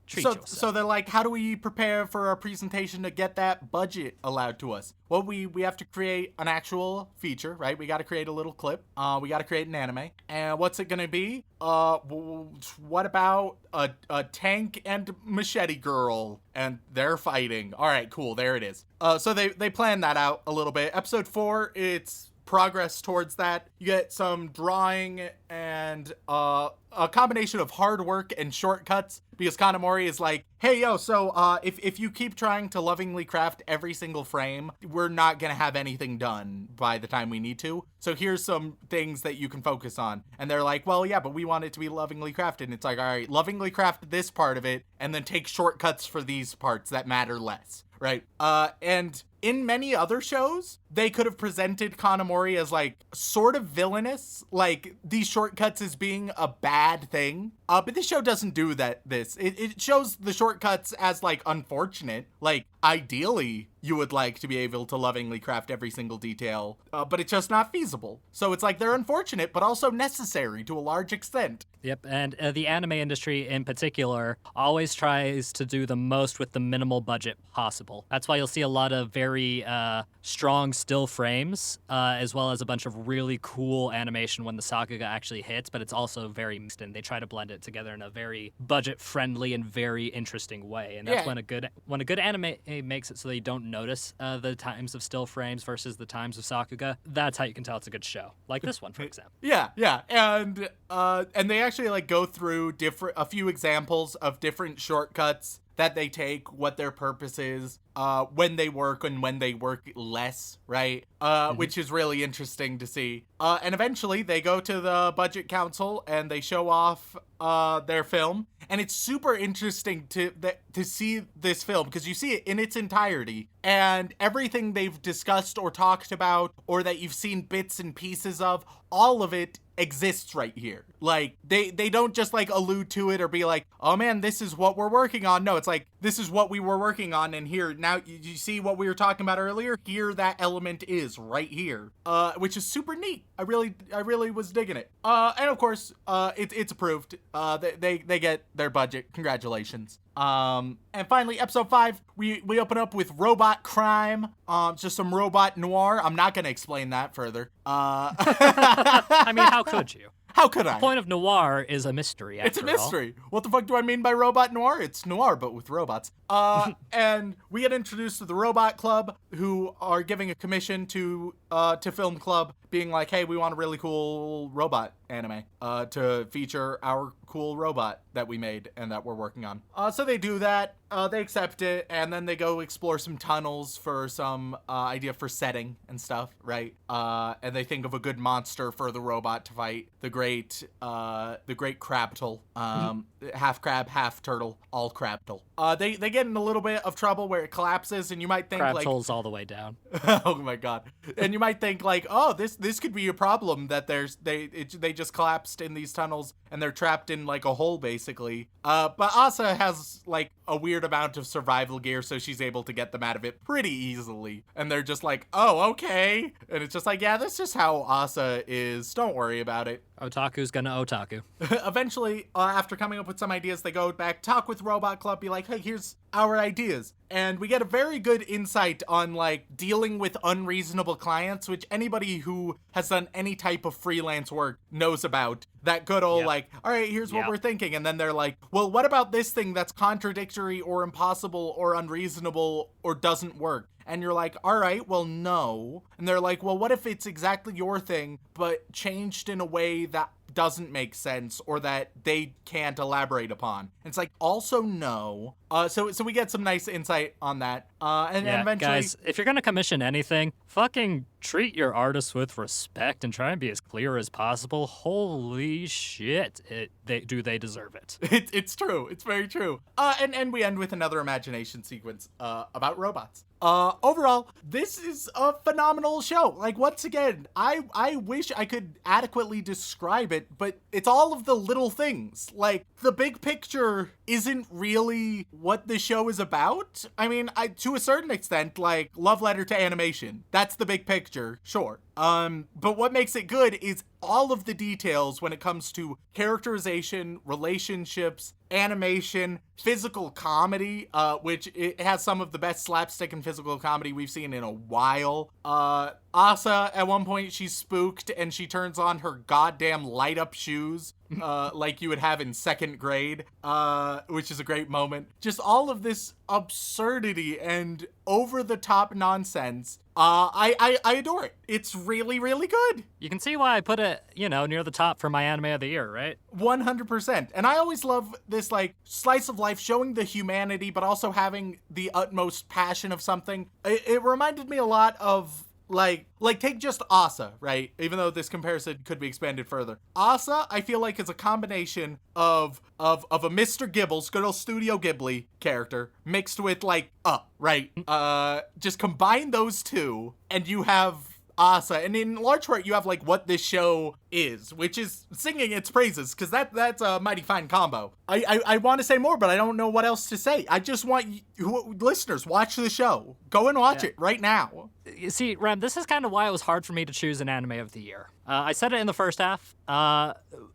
So they're like, how do we prepare for our presentation to get that budget allowed to us? Well, we have to create an actual feature, right? We got to create a little clip. We got to create an anime. And what's it going to be? What about a tank and machete girl? And they're fighting. All right, cool. There it is. So they plan that out a little bit. Episode 4, it's progress towards that. You get some drawing and a combination of hard work and shortcuts, because Kanamori is like, "Hey, yo, so if you keep trying to lovingly craft every single frame, we're not gonna have anything done by the time we need to. So here's some things that you can focus on." And they're like, "Well, yeah, but we want it to be lovingly crafted." And it's like, "All right, lovingly craft this part of it, and then take shortcuts for these parts that matter less." Right? And in many other shows, they could have presented Kanamori as, like, sort of villainous, like, these shortcuts as being a bad thing. But this show doesn't do that. It shows the shortcuts as, like, unfortunate. Like, ideally, you would like to be able to lovingly craft every single detail, but it's just not feasible. So it's like they're unfortunate, but also necessary to a large extent. Yep, and the anime industry in particular always tries to do the most with the minimal budget possible. That's why you'll see a lot of very strong still frames, as well as a bunch of really cool animation when the saga actually hits, but it's also very mixed, and they try to blend it together in a very budget-friendly and very interesting way. And that's when a good anime makes it so that you don't notice the times of still frames versus the times of sakuga. That's how you can tell it's a good show. Like this one, for example. Yeah. And they actually, like, go through a few examples of different shortcuts that they take, what their purpose is, when they work and when they work less, right? Which is really interesting to see. And eventually they go to the budget council and they show off their film. And it's super interesting to see this film because you see it in its entirety, and everything they've discussed or talked about or that you've seen bits and pieces of, all of it exists right here. Like, they don't just, like, allude to it or be like, "Oh man, this is what we're working on." No, it's like, this is what we were working on, and here, now, you see what we were talking about earlier? Here that element is, right here. Which is super neat. I really was digging it. And of course, it's approved. They get their budget. Congratulations. And finally, episode 5, we open up with robot crime. Just some robot noir. I'm not gonna explain that further. I mean, how could you? How could I? The point of noir is a mystery, It's a after all. mystery. What the fuck do I mean by robot noir? It's noir, but with robots. And we get introduced to the Robot Club, who are giving a commission to Film Club, being like, hey, we want a really cool robot anime to feature our cool robot that we made and that we're working on. So they do that. They accept it, and then they go explore some tunnels for some idea for setting and stuff, right? And they think of a good monster for the robot to fight. The great Crabtle, half crab, half turtle, all Crabtle. They get in a little bit of trouble where it collapses, and you might think Crabtle's all the way down. oh my god! And you might think like, oh, this could be a problem that they just collapsed in these tunnels and they're trapped in like a hole basically. But Asa has like a weird amount of survival gear, so she's able to get them out of it pretty easily. And they're just like, oh, okay. And it's just like, yeah, that's just how Asa is. Don't worry about it. Otaku's gonna otaku. Eventually, after coming up with some ideas, they go back, talk with Robot Club, be like, hey, here's our ideas. And we get a very good insight on like dealing with unreasonable clients, which anybody who has done any type of freelance work knows about. That good old like, all right, here's what we're thinking. And then they're like, well, what about this thing that's contradictory or impossible or unreasonable or doesn't work? And you're like, all right, well, no. And they're like, well, what if it's exactly your thing, but changed in a way that doesn't make sense or that they can't elaborate upon? And it's like, also no. So we get some nice insight on that. And eventually, guys, if you're gonna commission anything, fucking treat your artists with respect and try and be as clear as possible. Holy shit, they deserve it. It's true. It's very true. And we end with another imagination sequence about robots. Overall, this is a phenomenal show. Like, once again, I wish I could adequately describe it, but it's all of the little things. Like, the big picture isn't really what the show is about. I mean, to a certain extent, like, love letter to animation. That's the big picture, sure. But what makes it good is all of the details when it comes to characterization, relationships, animation, physical comedy, which it has some of the best slapstick and physical comedy we've seen in a while. Asa, at one point, she's spooked and she turns on her goddamn light up shoes, like you would have in second grade, which is a great moment. Just all of this absurdity and over the top nonsense. I adore it. It's really, really good. You can see why I put it, near the top for my anime of the year, right? 100%. And I always love this, like, slice of life showing the humanity, but also having the utmost passion of something. It reminded me a lot of, like take just Asa, right? Even though this comparison could be expanded further. Asa, I feel like, is a combination of a Mr. Gibbles, good old Studio Ghibli character, mixed with, like, right? Just combine those two, and you have Asa, and in large part, you have, like, what this show is, which is singing its praises, because that's a mighty fine combo. I want to say more, but I don't know what else to say. I just want listeners, watch the show. Go and watch it right now. You see, Rem, this is kind of why it was hard for me to choose an anime of the year. I said it in the first half.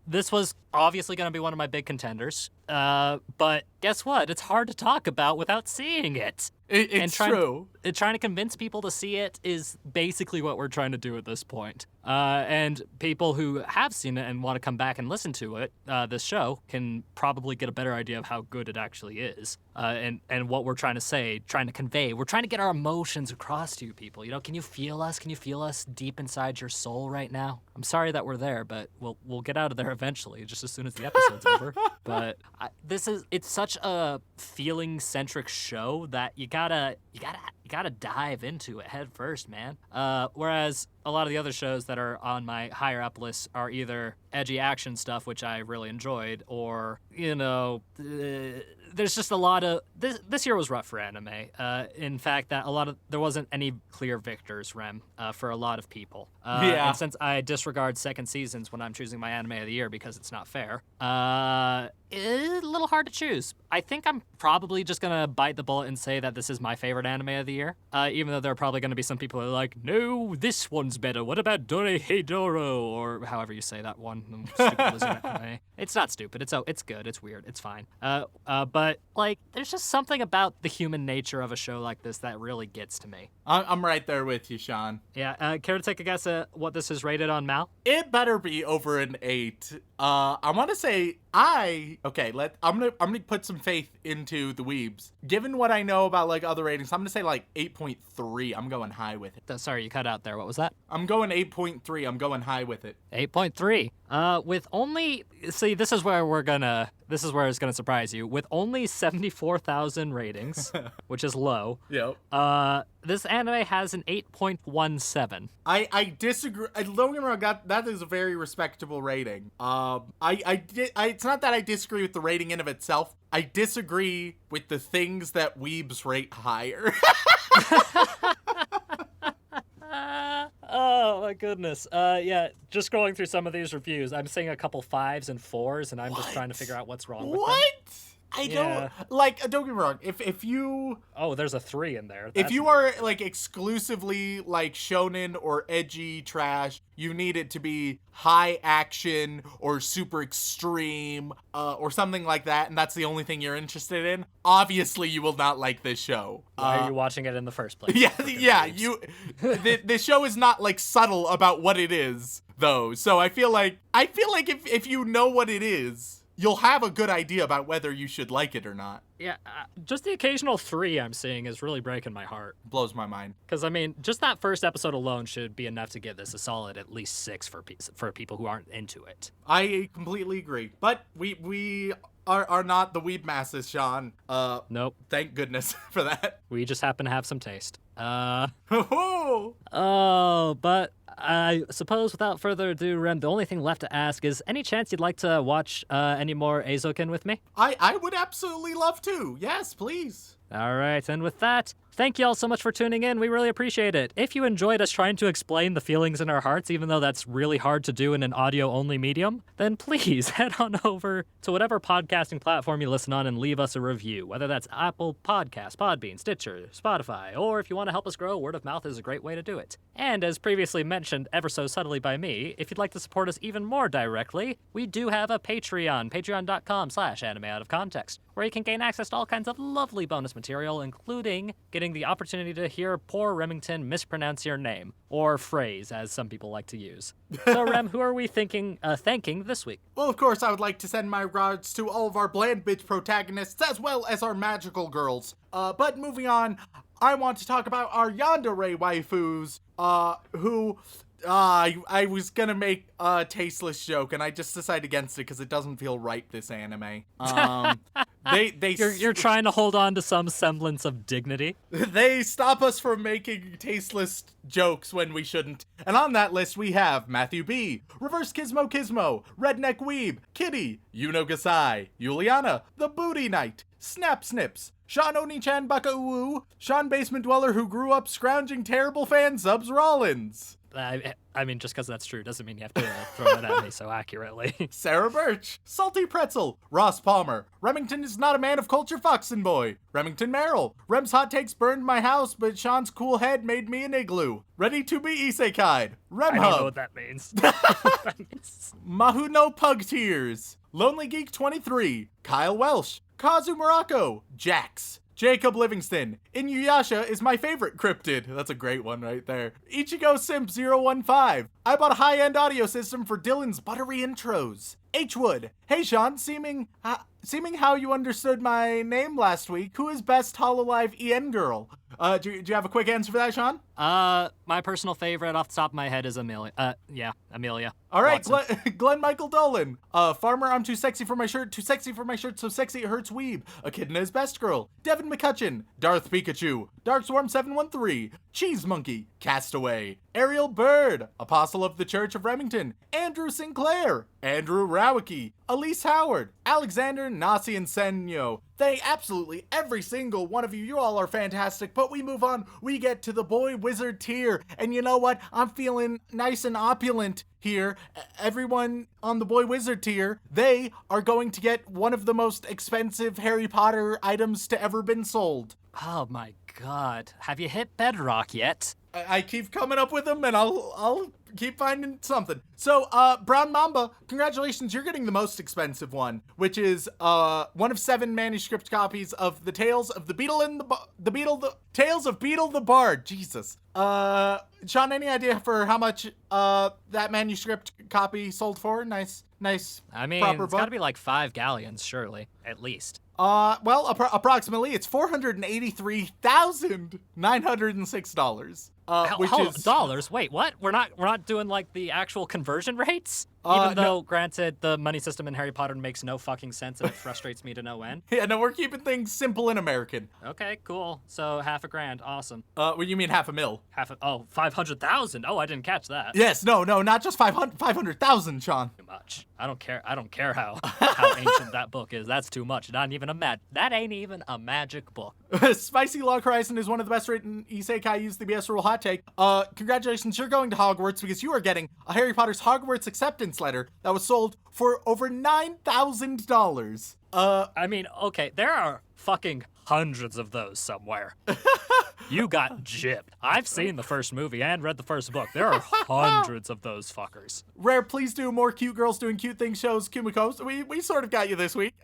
This was obviously going to be one of my big contenders. But guess what? It's hard to talk about without seeing it. It's true. Trying to convince people to see it is basically what we're trying to do at this point. And people who have seen it and want to come back and listen to it, this show, can probably get a better idea of how good it actually is. And what we're trying to say, trying to convey. We're trying to get our emotions across to you people. Can you feel us? Can you feel us deep inside your soul right now? I'm sorry that we're there, but we'll get out of there eventually, just as soon as the episode's over. But it's such a feeling-centric show that you gotta dive into it head first, man. Whereas a lot of the other shows that are on my higher up list are either edgy action stuff, which I really enjoyed, or there's just a lot of this year was rough for anime. In fact, that there wasn't any clear victors, Rem, for a lot of people. Yeah. And since I disregard second seasons when I'm choosing my anime of the year because it's not fair, it's a little hard to choose. I think I'm probably just gonna bite the bullet and say that this is my favorite anime of the year. Even though there are probably gonna be some people who are like, no, this one's better. What about Dorohedoro, or however you say that one? Stupid lizard anime. It's not stupid. It's good. It's weird. It's fine. But like, there's just something about the human nature of a show like this that really gets to me. I'm right there with you, Sean. Yeah. Care to take a guess at what this is rated on, Mal? It better be over an 8. I want to say I'm gonna put some faith into the weebs. Given what I know about like other ratings, I'm gonna say like 8.3. I'm going high with it. Sorry, you cut out there. What was that? I'm going 8.3. I'm going high with it. 8.3. With only, see, this is where it's gonna surprise you. With only 74,000 ratings, which is low. Yep. This anime has an 8.17. I disagree. Don't get me wrong. That is a very respectable rating. It's not that I disagree with the rating in of itself. I disagree with the things that weebs rate higher. Oh my goodness. Yeah, just going through some of these reviews, I'm seeing a couple 5s and 4s, and I'm just trying to figure out what's wrong with them. What? I don't like. Don't get me wrong. If you there's a 3 in there. If you are like exclusively like shonen or edgy trash, you need it to be high action or super extreme or something like that, and that's the only thing you're interested in. Obviously, you will not like this show. Why are you watching it in the first place? Yeah. The show is not like subtle about what it is, though. So I feel like if you know what it is, you'll have a good idea about whether you should like it or not. Yeah, just the occasional 3 I'm seeing is really breaking my heart. Blows my mind. Because, I mean, just that first episode alone should be enough to give this a solid at least 6 for people who aren't into it. I completely agree. But we are not the weeb masses, Sean. Nope. Thank goodness for that. We just happen to have some taste. Oh, but I suppose without further ado, Rem, the only thing left to ask is, any chance you'd like to watch any more Eizouken with me? I would absolutely love to. Yes, please. All right, and with that, thank you all so much for tuning in. We really appreciate it. If you enjoyed us trying to explain the feelings in our hearts, even though that's really hard to do in an audio-only medium, then please head on over to whatever podcasting platform you listen on and leave us a review, whether that's Apple Podcasts, Podbean, Stitcher, Spotify, or if you want to help us grow, word of mouth is a great way to do it. And as previously mentioned ever so subtly by me, if you'd like to support us even more directly, we do have a Patreon, patreon.com/animeoutofcontext, where you can gain access to all kinds of lovely bonus material, including getting the opportunity to hear poor Remington mispronounce your name, or phrase, as some people like to use. So, Rem, who are we thanking this week? Well, of course, I would like to send my regards to all of our bland bitch protagonists, as well as our magical girls. But moving on, I want to talk about our yandere waifus, who... I was gonna make a tasteless joke, and I just decided against it because it doesn't feel right, this anime. You're trying to hold on to some semblance of dignity. They stop us from making tasteless jokes when we shouldn't. And on that list, we have Matthew B., Reverse Gizmo Gizmo, Redneck Weeb, Kitty, Yuno Gasai, Juliana, The Booty Knight, Snap Snips, Sean Oni-chan Baka-Uwu, Sean Basement Dweller who grew up scrounging terrible fan subs Rollins. I mean, just because that's true doesn't mean you have to throw it at me so accurately. Sarah Birch, Salty Pretzel, Ross Palmer, Remington is not a man of culture, Foxen Boy, Remington Merrill, Rem's hot takes burned my house, but Sean's cool head made me an igloo, Ready to be Isekai'd, Rem I Hub, don't know what that means. Mahu no Pug Tears, Lonely Geek 23, Kyle Welsh, Kazu Morocco, Jax, Jacob Livingston. Inuyasha is my favorite cryptid. That's a great one right there. Ichigo Simp 015. I bought a high-end audio system for Dylan's buttery intros. H Wood. Hey Sean, seeming how you understood my name last week, who is best Hololive EN girl? Do you have a quick answer for that, Sean? My personal favorite off the top of my head is Amelia. Amelia. All right, Glenn Michael Dolan. Farmer, I'm too sexy for my shirt, so sexy it hurts weeb. Echidna is best girl. Devin McCutcheon. Darth Pikachu. Darkswarm 713. Cheese Monkey. Castaway. Ariel Bird. Apostle of the Church of Remington. Andrew Sinclair. Andrew Rowicki. Elise Howard. Alexander Nasi and Senyo. absolutely every single one of you. You all are fantastic. But we move on. We get to the Boy Wizard tier. And you know what? I'm feeling nice and opulent here. Everyone on the Boy Wizard tier, they are going to get one of the most expensive Harry Potter items to ever been sold. Oh my god. Have you hit bedrock yet? I keep coming up with them, and I'll keep finding something. So, Brown Mamba, congratulations, you're getting the most expensive one, which is one of 7 manuscript copies of the Tales of the Beetle and the Tales of Beetle the Bard. Jesus. Sean, any idea for how much that manuscript copy sold for? Nice. I mean, proper it's book. gotta be like 5 galleons, surely, at least. Well, approximately, it's $483,906. Which is dollars? Wait, what? We're not doing like the actual conversion rates? Even though, granted, the money system in Harry Potter makes no fucking sense and it frustrates me to no end. Yeah, no, we're keeping things simple and American. Okay, cool. So $500,000, awesome. What do you mean $500,000? 500,000. Oh, I didn't catch that. Yes, no, not just 500,000, Sean. Too much. I don't care how ancient that book is. That's too much. That ain't even a magic book. Spicy Log Horizon is one of the best written isekai. Use the BS rule hot take. Congratulations, you're going to Hogwarts because you are getting a Harry Potter's Hogwarts acceptance letter that was sold for over $9,000. I mean, okay, there are fucking hundreds of those somewhere. You got gypped. I've seen the first movie and read the first book. There are hundreds of those fuckers. Rare, please do more cute girls doing cute things shows, Kumiko. We sort of got you this week.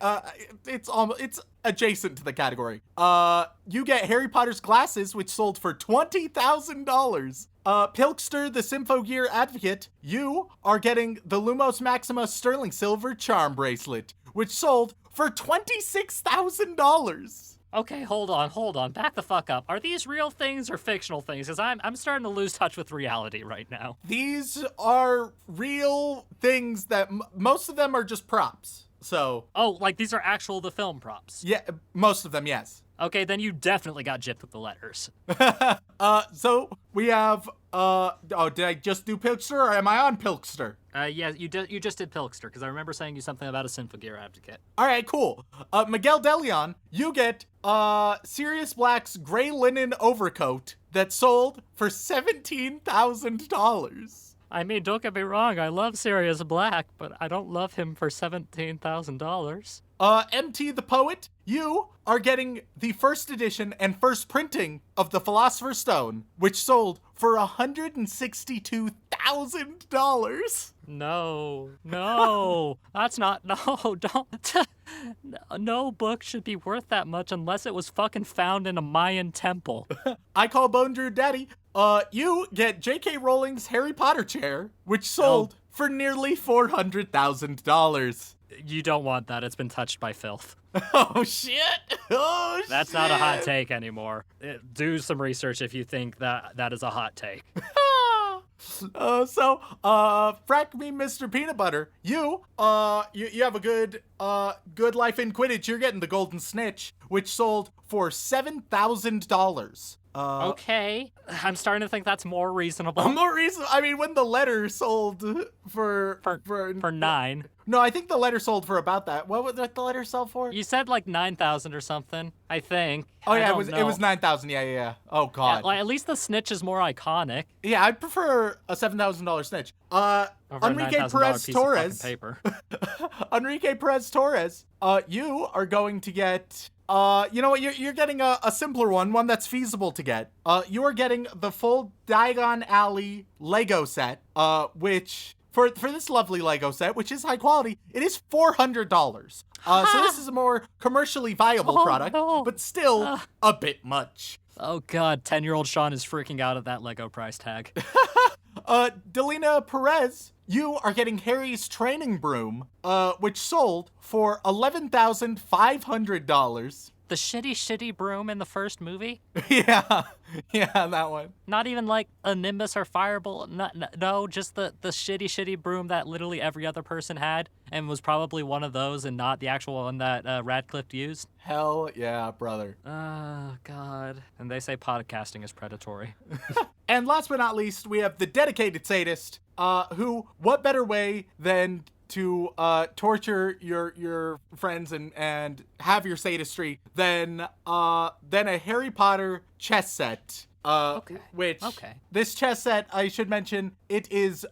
It's adjacent to the category. You get Harry Potter's glasses, which sold for $20,000. Pilkster, the Symphogear Advocate, you are getting the Lumos Maxima Sterling Silver Charm Bracelet, which sold for $26,000. Okay, hold on. Back the fuck up. Are these real things or fictional things? Because I'm starting to lose touch with reality right now. These are real things that most of them are just props. So. Oh, like these are the film props? Yeah, most of them, yes. Okay, then you definitely got gypped with the letters. So we have, did I just do Pilkster or am I on Pilkster? Yeah, you just did Pilkster, because I remember saying you something about a Symphogear Advocate. All right, cool. Miguel DeLeon, you get, Sirius Black's gray linen overcoat that sold for $17,000. I mean, don't get me wrong, I love Sirius Black, but I don't love him for $17,000. MT the Poet, you are getting the first edition and first printing of the Philosopher's Stone, which sold for $162,000. No, that's not, don't. No book should be worth that much unless it was fucking found in a Mayan temple. I call Bone Drew Daddy. You get J.K. Rowling's Harry Potter chair, which sold for nearly $400,000. You don't want that. It's been touched by filth. Oh, shit. That's not a hot take anymore. Do some research if you think that is a hot take. Frack me, Mr. Peanut Butter. You have a good life in Quidditch. You're getting the Golden Snitch, which sold for $7,000. Okay, I'm starting to think that's more reasonable. I mean, when the letter sold for 9. No, I think the letter sold for about that. What was the letter sell for? You said like 9,000 or something, I think. Oh yeah, it was 9,000. Yeah. Oh god. Yeah, like, at least the snitch is more iconic. Yeah, I'd prefer a $7,000 snitch. Enrique Perez Torres. Enrique Perez Torres. You are going to get. You know what? You're getting a simpler one that's feasible to get. You are getting the full Diagon Alley Lego set, which for this lovely Lego set, which is high quality, it is $400. So this is a more commercially viable product, but still a bit much. Oh god, 10-year-old Sean is freaking out at that Lego price tag. Delina Perez, you are getting Harry's training broom, which sold for $11,500. The shitty broom in the first movie? Yeah, that one. Not even like a Nimbus or Fireball. No, just the shitty broom that literally every other person had and was probably one of those and not the actual one that Radcliffe used. Hell yeah, brother. Oh, God. And they say podcasting is predatory. And last but not least, we have the dedicated sadist, who, what better way than to torture your friends and have your sadistry than a Harry Potter chess set. This chess set, I should mention, it is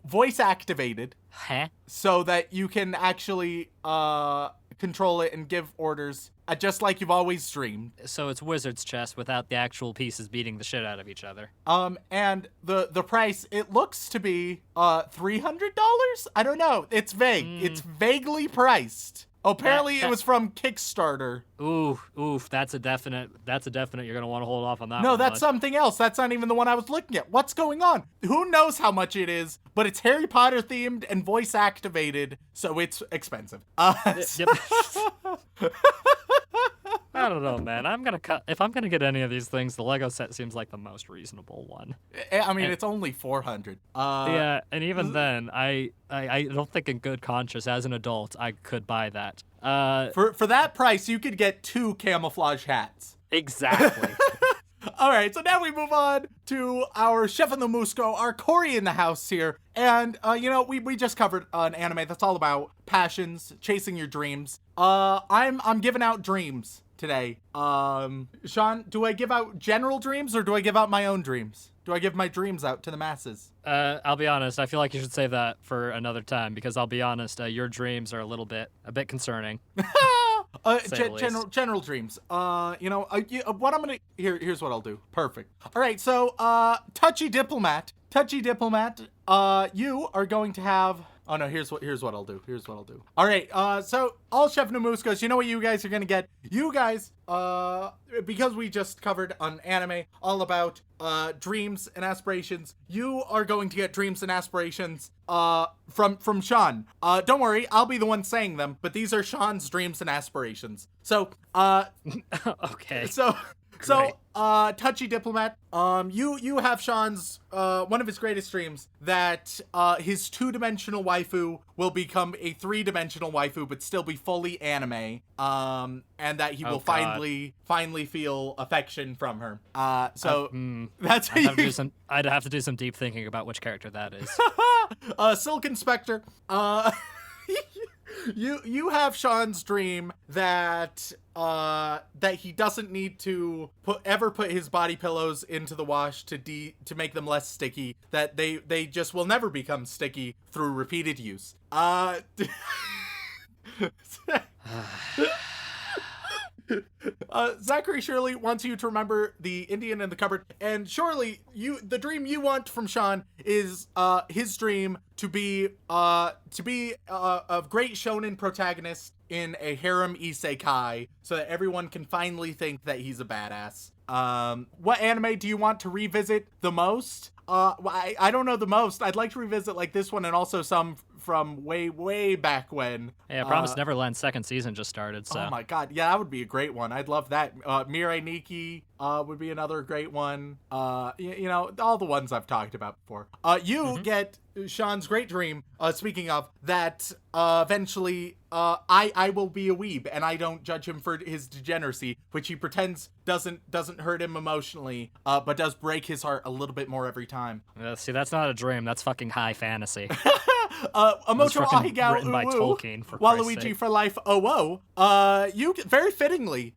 voice activated. Huh? So that you can actually control it and give orders, just like you've always dreamed. So it's wizard's chess without the actual pieces beating the shit out of each other. And the price, it looks to be $300? I don't know. It's vague. It's vaguely priced. Apparently it was from Kickstarter. Oof, that's a definite you're gonna want to hold off on that No, one, that's bud. something else. That's not even the one I was looking at. What's going on? Who knows how much it is, but it's Harry Potter themed and voice activated, so it's expensive. Yep. I don't know, man. If I'm gonna get any of these things, the Lego set seems like the most reasonable one. I mean, it's only $400. Yeah, and even then, I don't think in good conscience, as an adult, I could buy that. For that price, you could get 2 camouflage hats. Exactly. All right, so now we move on to our Chef in the Musco, our Corey in the house here. And, we just covered an anime that's all about passions, chasing your dreams. I'm giving out dreams today. Sean, do I give out general dreams or do I give out my own dreams? Do I give my dreams out to the masses? I'll be honest. I feel like you should save that for another time because I'll be honest. Your dreams are a bit concerning. General dreams. What I'm gonna here's what I'll do. Perfect. All right. So, touchy diplomat. You are going to have. Oh no, here's what I'll do. All right, so all Chef Namuscos, you know what you guys are gonna get? You guys, because we just covered an anime all about dreams and aspirations, you are going to get dreams and aspirations from Sean. Don't worry, I'll be the one saying them, but these are Sean's dreams and aspirations. So, okay. So, touchy diplomat, you have Sean's, one of his greatest dreams, that, his 2-dimensional waifu will become a 3-dimensional waifu, but still be fully anime, and that he will finally feel affection from her. That's how I'd have to do some deep thinking about which character that is. Silken Spectre, You have Sean's dream that he doesn't need to ever put his body pillows into the wash to make them less sticky. That they just will never become sticky through repeated use. Zachary Shirley wants you to remember the Indian in the cupboard, and surely the dream you want from Sean is his dream to be a great shonen protagonist in a harem isekai, so that everyone can finally think that he's a badass. What anime do you want to revisit the most? I don't know the most. I'd like to revisit like this one and also some from way back when. Yeah, Promised Neverland's second season just started, so. Oh my god, yeah, that would be a great one. I'd love that. Mirai Nikki would be another great one. All the ones I've talked about before. You get Sean's great dream, speaking of, that eventually I will be a weeb, and I don't judge him for his degeneracy, which he pretends doesn't hurt him emotionally, but does break his heart a little bit more every time. See, that's not a dream. That's fucking high fantasy. Emotional Ahigao written by Tolkien, for Christ's Waluigi sake. for life. You very fittingly,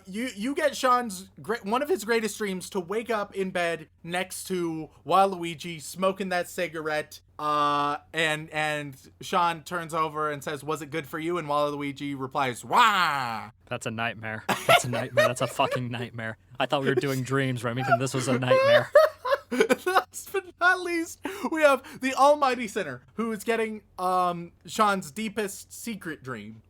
you get Sean's one of his greatest dreams to wake up in bed next to Waluigi smoking that cigarette. And Sean turns over and says, "Was it good for you?" And Waluigi replies, "Wah!" That's a nightmare. That's a fucking nightmare. I thought we were doing dreams, Remington. This was a nightmare. Last but not least, we have the Almighty Sinner, who is getting Sean's deepest secret dream.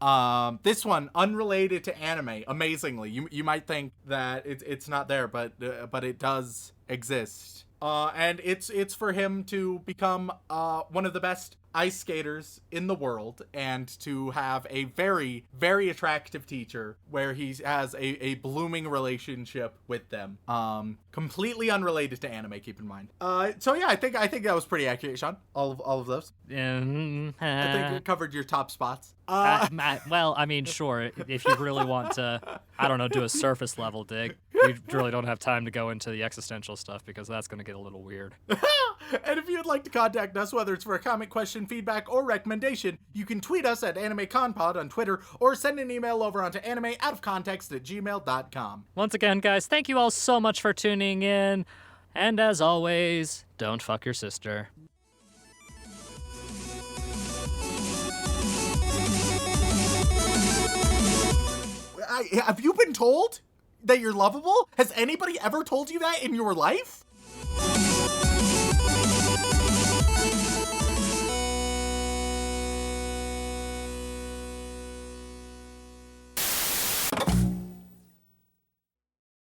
This one unrelated to anime. Amazingly, you might think that it's not there, but it does exist. And it's for him to become one of the best ice skaters in the world, and to have a very, very attractive teacher where he has a blooming relationship with them. Completely unrelated to anime, keep in mind. So yeah, I think that was pretty accurate, Sean. All of those. I think you covered your top spots. Well, I mean, sure. If you really want to, I don't know, do a surface level dig, we really don't have time to go into the existential stuff because that's going to get a little weird. And if you'd like to contact us, whether it's for a comment, question, feedback, or recommendation, you can tweet us at AnimeConPod on Twitter or send an email over onto animeoutofcontext@gmail.com. Once again, guys, thank you all so much for tuning in. And as always, don't fuck your sister. Have you been told that you're lovable? Has anybody ever told you that in your life?